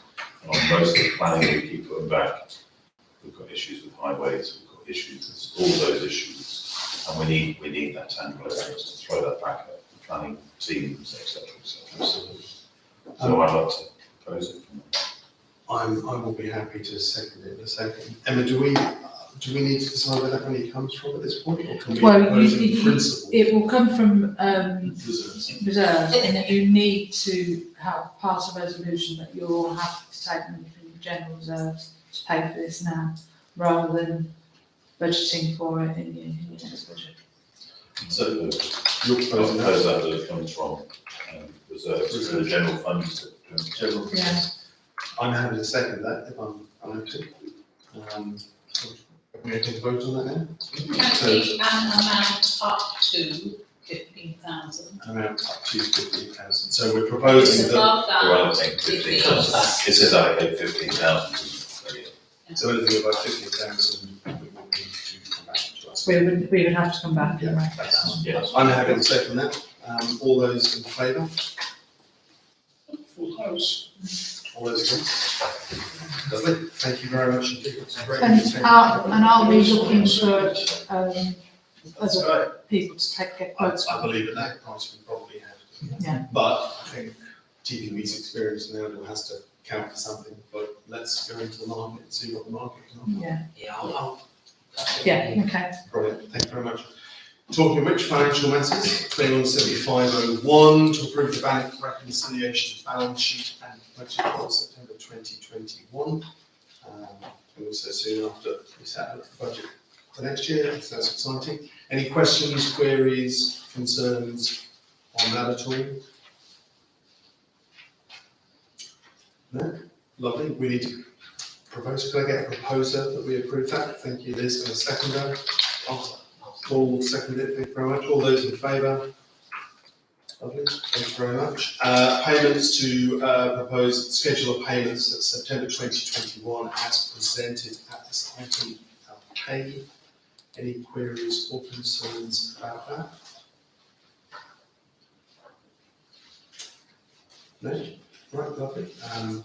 And on most of the planning we keep putting back, we've got issues with highways, we've got issues with all those issues, and we need that tangible evidence to throw that back at the planning teams, etc., etc. So I'd like to propose it. I will be happy to second it in a second. Emma, do we need to decide where that money comes from at this point, or can we Well, propose it in principle? it will come from Reserves. reserve, and then you need to have passed a resolution that you're all happy to take money from your general reserves to pay for this now, rather than budgeting for it in your next budget. So you're I proposing propose that? that it comes from reserves, the general funds. General. Yeah. I'm happy to second that if I'm allowed to. We okay to vote on that now? Can it be an amount up to 15,000? Amount up to 15,000. So we're proposing It's that, above We're that. allocating it 15,000. is- It says allocate 15,000. so anything above 15,000, we will need to come back to us. We would have to come back and make That's- Yes. I'm happy to second that. All those in favour? Full house. All those against? Lovely, thank you very much indeed. It's great. And I'll be looking for That's other right. people to get quotes I from. believe at that price we probably have to. Yeah. But I think TPB's experience now will has to count for something, but let's go into the market and see what the market can offer. Yeah, Yeah, I'll. yeah, okay. Brilliant, thank you very much. Talking of which, financial matters, 217501, to approve the bank reconciliation balance sheet and budget for September 2021. And also soon after we set up the budget for next year, so that's exciting. Any questions, queries, concerns on that at all? No? Lovely, we need to propose, could I get a proposer that we approve that? Thank you, Liz, and a seconder. Paul seconded, thank you very much. All those in favour? Lovely, thank you very much. Payments to propose schedule of payments at September 2021 as presented at this item K. Any queries or concerns about that? No? Right, lovely. Have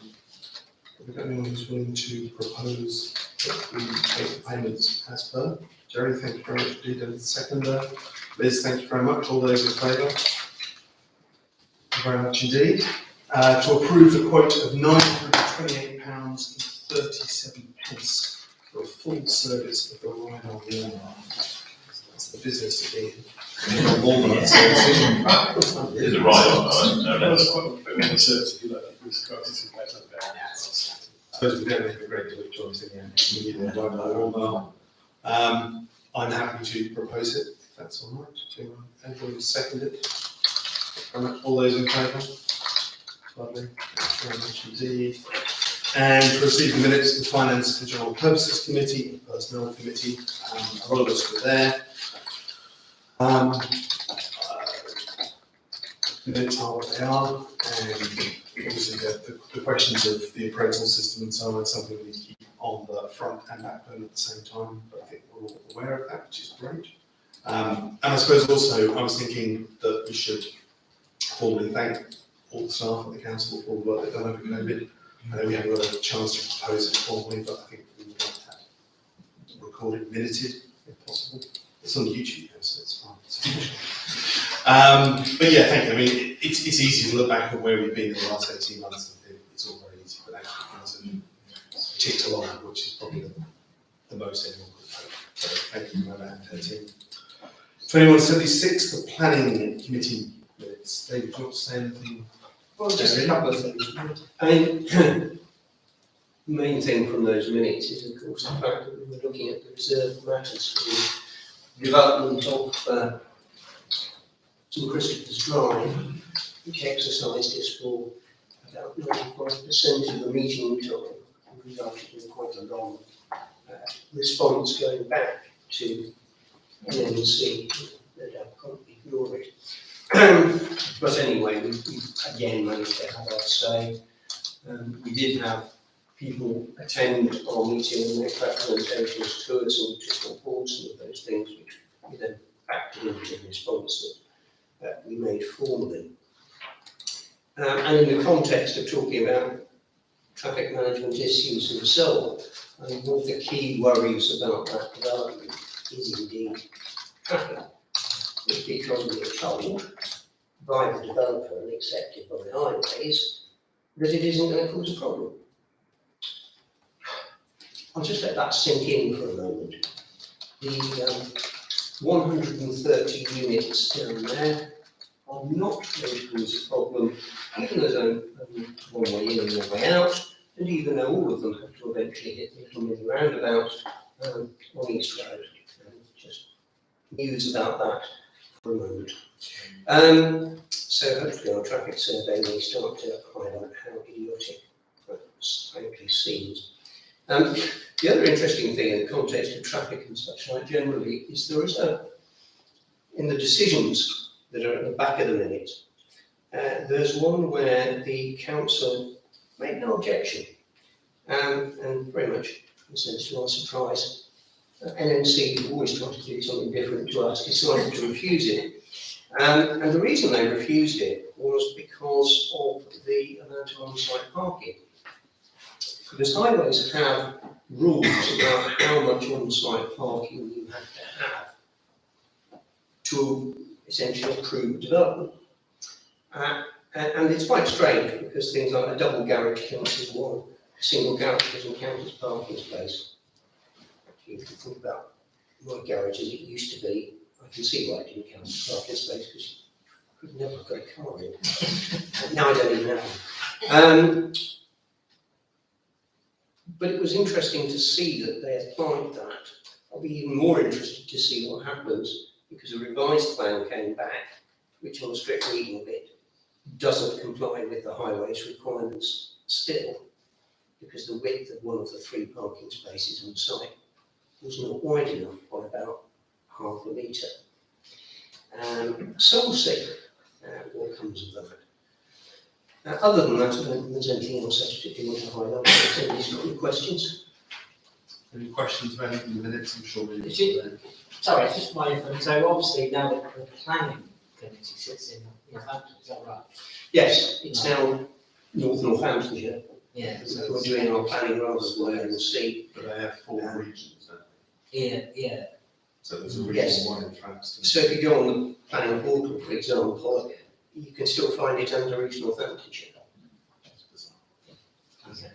we got anyone who's willing to propose that we take the payments as per? Jerry, thank you very much indeed, and seconder. Liz, thank you very much. All those in favour? Thank you very much indeed. To approve the quote of £928.37 for a full service of the ride on Walmart. That's the business to be in. Walmart services. It is a ride-on, no, That no. was quite a bit of a service, if you like, it was quite a place up there. I suppose we don't make a great deal of choice in the end. We need to ride on Walmart. I'm happy to propose it, if that's all right. Anyone who seconded it? Very much. All those in favour? Lovely, thank you very much indeed. And to receive the minutes of the Finance and General Purposes Committee and Personnel Committee, a lot of us were there. The minutes are what they are, and obviously the questions of the appraisal system and so on is something we need to keep on the front and back burner at the same time, but I think we're all aware of that, which is great. And I suppose also I was thinking that we should formally thank all the staff at the council for all the work they've done over COVID. I know we haven't got a chance to propose it formally, but I think we would like to have it recorded, minuted, if possible. It's on YouTube, so it's fine. But yeah, thank you. I mean, it's easy to look back at where we've been in the last 18 months and think it's all very easy, but actually things have ticked along, which is probably the most anyone could hope. So thank you for that, 13. 2176, the planning committee minutes. David, do you want to say anything? Well, just a couple of things. I mean, the main thing from those minutes is, of course, the fact that we were looking at the reserved matters for the development of St Christopher's Drive, which exercised us for about 95% of the meeting time. resulted in quite a long response going back to NNC, that I can't ignore it. But anyway, we again managed to have our say. We did have people attend our meeting and make representations to us and to report some of those things, which we then factored into the response that we made formally. And in the context of talking about traffic management issues and so on, I think one of the key worries about that development is indeed traffic. It's because we are told by the developer and accepted by the highways that it isn't going to cause a problem. I'll just let that sink in for a moment. The 130 units down there are not going to cause a problem, even though there's one way in and one way out, and even though all of them have to eventually hit the little mini roundabout on East Road. Just news about that for a moment. So hopefully our traffic survey may start to highlight how idiotic that frankly seems. The other interesting thing in the context of traffic and such like generally is there is in the decisions that are at the back of the minute, there's one where the council made no objection, and very much, in a sense, to our surprise, NNC, who always try to do something different to us, decided to refuse it. And the reason they refused it was because of the amount of on-site parking. Because highways have rules about how much on-site parking you have to have to essentially approve development. And it's quite strange because things like a double garage counts as one, a single garage doesn't count as parking space. Actually, if you think about my garage as it used to be, I can see why it didn't count as parking space because you could never have got a car in. Now I don't even have one. But it was interesting to see that they applied that. I'll be even more interested to see what happens because a revised plan came back, which on a strict reading of it, doesn't comply with the highways requirements still, because the width of one of the 3 parking spaces on site was not wide enough by about half a metre. So we'll see what comes of that. Other than that, I don't think there's anything else I particularly want to highlight. If anybody's got any questions? Any questions about anything in the minutes? I'm sure we. Sorry, it's just my info. So obviously now the planning committee sits in Northampton, is that right? Yes, it's now Northamptonshire. Yeah. We're doing our planning rather than wait and see. But they have 4 regions, don't Yeah. so there's a Yes. regional one in Frankston. So if you go on the planning portal, for example, you can still find it under East Northamptonshire. Okay.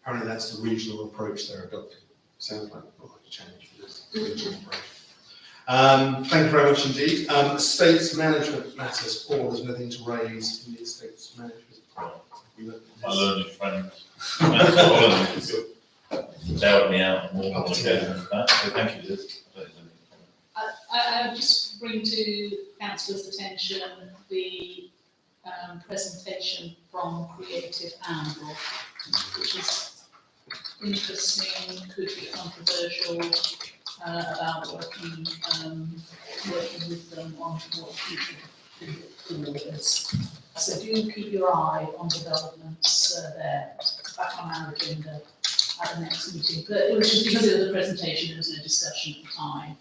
Apparently that's the regional approach they're adopting. Sounds like not like a change for this regional approach. Thank you very much indeed. Estates management matters. Paul, there's nothing to raise in the estates management. I learned it from Holland, bailed me out more than that, so thank you, Liz. I just bring to councillors' attention the presentation from Creative Amble, which is interesting, could be controversial, about working with them on what future towards. So do keep your eye on developments there, back on our agenda at the next meeting. But it was just because of the presentation, there was no discussion at the time.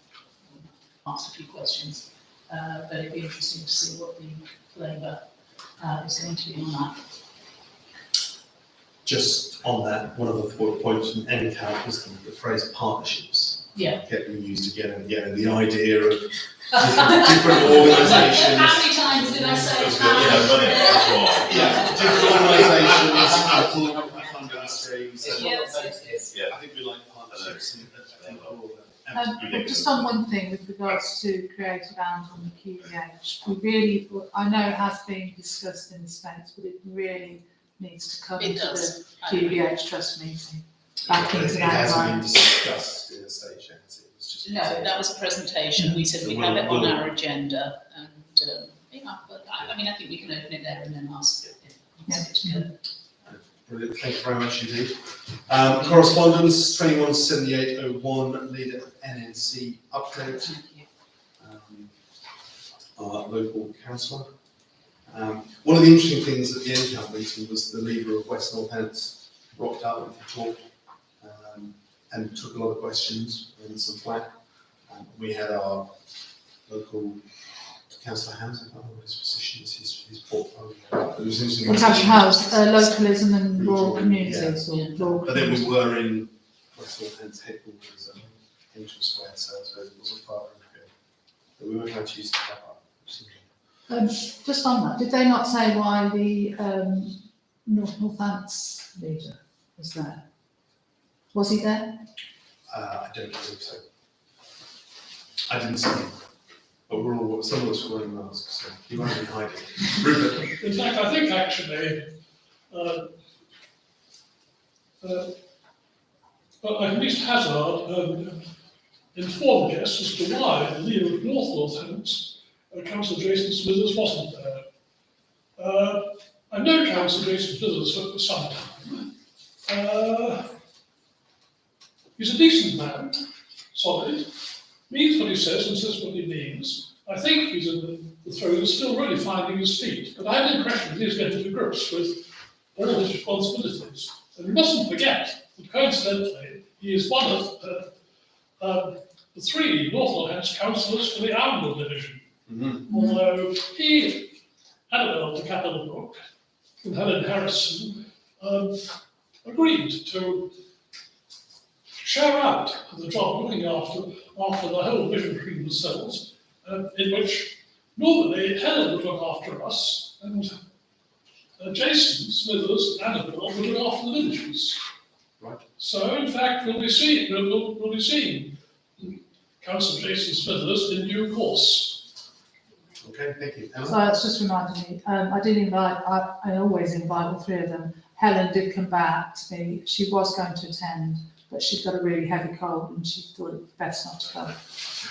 Asked a few questions, but it'd be interesting to see what the flavour is going to be on that. Just on that, one of the points from NCAP was the phrase partnerships. Yeah. Getting used again and again, and the idea of different organisations. How many times did I say Yeah, different organisations, funding streams. Yes. I think we like partnerships. And I think all of that. Just on one thing with regards to Creative Amble and the QEH, we really, I know it has been discussed in the States, but it really needs to come It to does. the QEH trust meeting. Back into It that hasn't been line. discussed in the stage yet, has it? It's just. No, that was a presentation. We said we'd have it on our agenda and, yeah, but I mean, I think we can open it there and then ask. Yeah. Brilliant, thank you very much indeed. Correspondence 217801, leader of NNC update. Our local councillor. One of the interesting things at the NCAP meeting was the leader of West Northants rocked up and talked and took a lot of questions and some flack. We had our local councillor Hans, I can't remember his position, his portfolio. It was interesting. It's actually house, localism and rural communities or rural. But then we were in West Northants headquarters, Henton Square, so I suppose it wasn't far from here. But we weren't going to use the car park. Just on that, did they not say why the Northants leader was there? Was he there? I don't believe so. I didn't see him. But we're all, some of us were wearing masks, so he might be hiding. Rupert? In fact, I think actually, I can at least hazard inform guests as to why the leader of Northants, Councillor Jason Smithers, wasn't there. I've known Councillor Jason Smithers for some time. He's a decent man, solid, means what he says and says what he means. I think he's in the throes of still really finding his feet, but I have the impression that he's getting to grips with all his responsibilities. And we mustn't forget that coincidentally, he is one of the 3 Northants councillors for the Arundel division. Mm-hmm. Although he, Annabel de Capelbrook and Helen Harrison agreed to share out the job looking after the whole division between themselves, in which normally Helen would look after us and Jason Smithers and Annabel would look after the villages. Right. So in fact we'll be seeing Councillor Jason Smithers in due course. Okay, thank you. So that's just reminded me, I did invite, I always invite all 3 of them. Helen did come back to me, she was going to attend, but she's got a really heavy cold and she thought it was best not to come.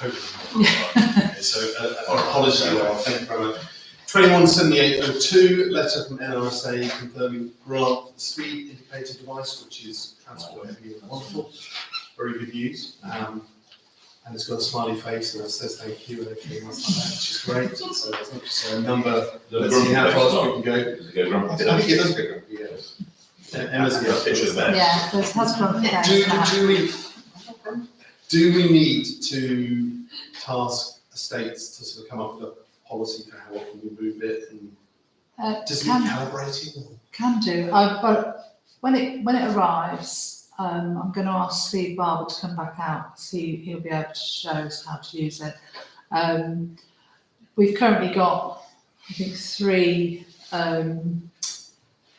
Okay, so apologies, thank you very much. 217802, letter from NRSA confirming grant for the speed indicator device, which is transport heavy and wonderful. Very good news. And it's got a smiley face and it says thank you and everything else like that, which is great. So it's not just a number, let's see how fast we can go. I think it does go grumpy, yeah. Emma's got a picture of that. Yeah, there's has Do we need to task estates to sort of come up with a policy for how often we move it and does it need calibrating? Can do, but when it arrives, I'm going to ask Steve Barber to come back out, he'll be able to show us how to use it. We've currently got, I think, 3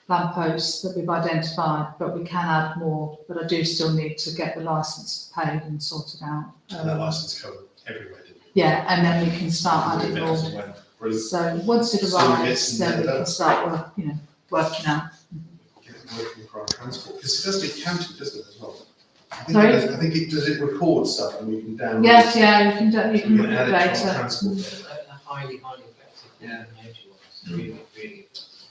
lampposts that we've identified, but we can add more, but I do still need to get the licence paid and sorted out. And that licence covered everywhere, didn't it? Yeah, and then we can start adding more. Brilliant. So once it arrives, then we can start working out. Get it working for our transport, because it does get counted, doesn't it, as well? Sorry? I think it does record stuff and we can download. Yes, yeah, you can We can add it to our data. transport. Highly effective. Yeah. Really, really.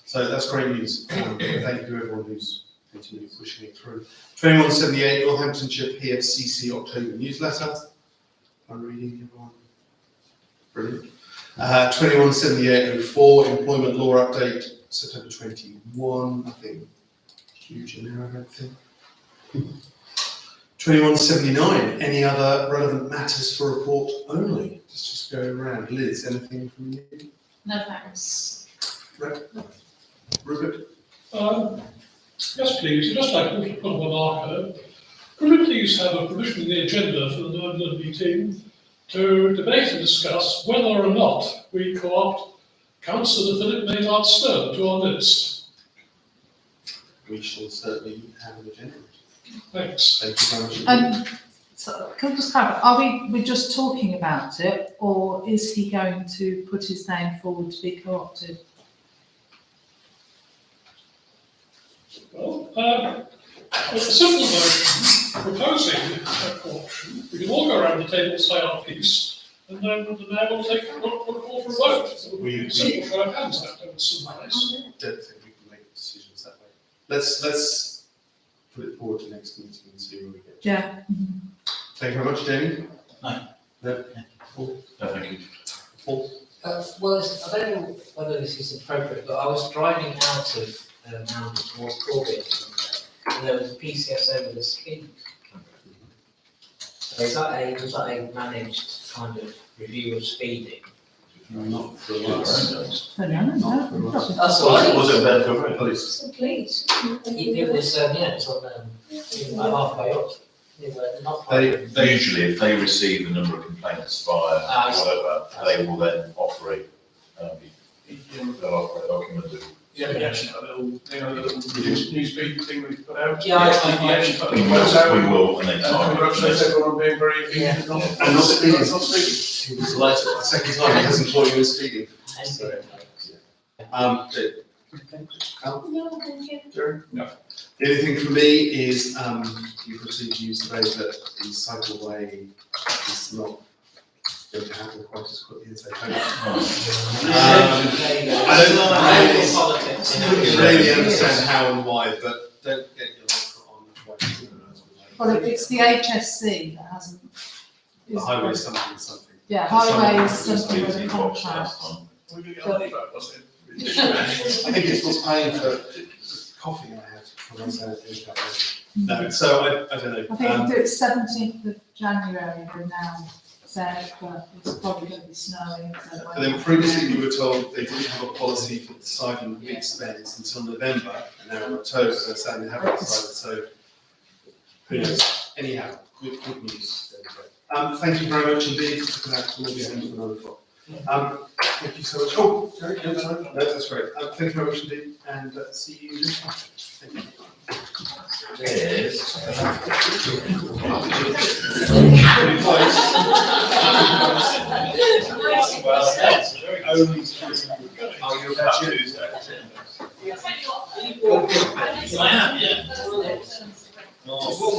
So that's great news. Thank you to everyone who's continued pushing it through. 2178 Northamptonshire PFCC October newsletter. I'm reading everyone. Brilliant. 217804 employment law update September 21. Nothing huge in there, I don't think. 2179 any other relevant matters for report only? Let's just go around. Liz, anything from you? No thanks. Rupert? Yes, please. I'd just like to put on a marker. Could we please have a provision in the agenda for the London meeting to debate and discuss whether or not we co-opt Councillor Philip Maynard Stone to our list? We shall certainly have an agenda. Thanks. Thank you very much. So can we just clarify, we're just talking about it, or is he going to put his name forward to be co-opted? Well, a simple motion proposing a co-option. We can all go around the table and say our piece, and then the mayor will call for a vote. Simple show of hands, that don't suffice. I don't think we can make decisions that way. let's put it forward to next meeting and see where we get. Yeah. Thank you very much, Jamie. No. No. No, thank you. Well, I don't know whether this is appropriate, but I was driving out of Mandy towards Corbett, and there was a PCS over the speed. So was that a managed kind of review of speeding? Not for Yeah, us. right, No. That's all right. Was it a benefit for Police. So please. It was, it's on, like halfway up. They were not They- quite- Usually, if they receive a number of complaints via I see. whatever, they will then operate, they'll operate documented. Yeah, we actually put a little reduced new speed thing we put out. Yeah, We actually put We the words out. will, and they Congratulations target. everyone on being very Yeah. efficient. Not And not speeding. Not speeding. He was delighted. The second time he hasn't caught you with speeding. And- No, thank you. Jerry? No. The only thing for me is, you've received news today that the cycleway is not going to happen quite as quickly as they hoped. I don't really understand how and why, but don't get your life put on Well, it's the HSC that hasn't. the highway something. Yeah, highway is Something something with a using box contract. last time. We're going to get our leave out, wasn't it? I think it's what's paying for coffee I had when I was out there. No, so I don't know. I think we'll do it 17th of January, but now said, but it's probably going to be snowing. So And then previously we were told they didn't have a policy for deciding big spends until November, and now in October, they're saying they haven't decided, so who knows? Anyhow, good news. There we go. Thank you very much indeed for that, we'll be home for 9 o'clock. Thank you so much. Oh, Jerry, no, sorry. No, that's great. Thank you very much indeed, and see you next time. Thank you. Yes. Pretty close. Only Oh, you're about to do that. I am, yeah. Oh,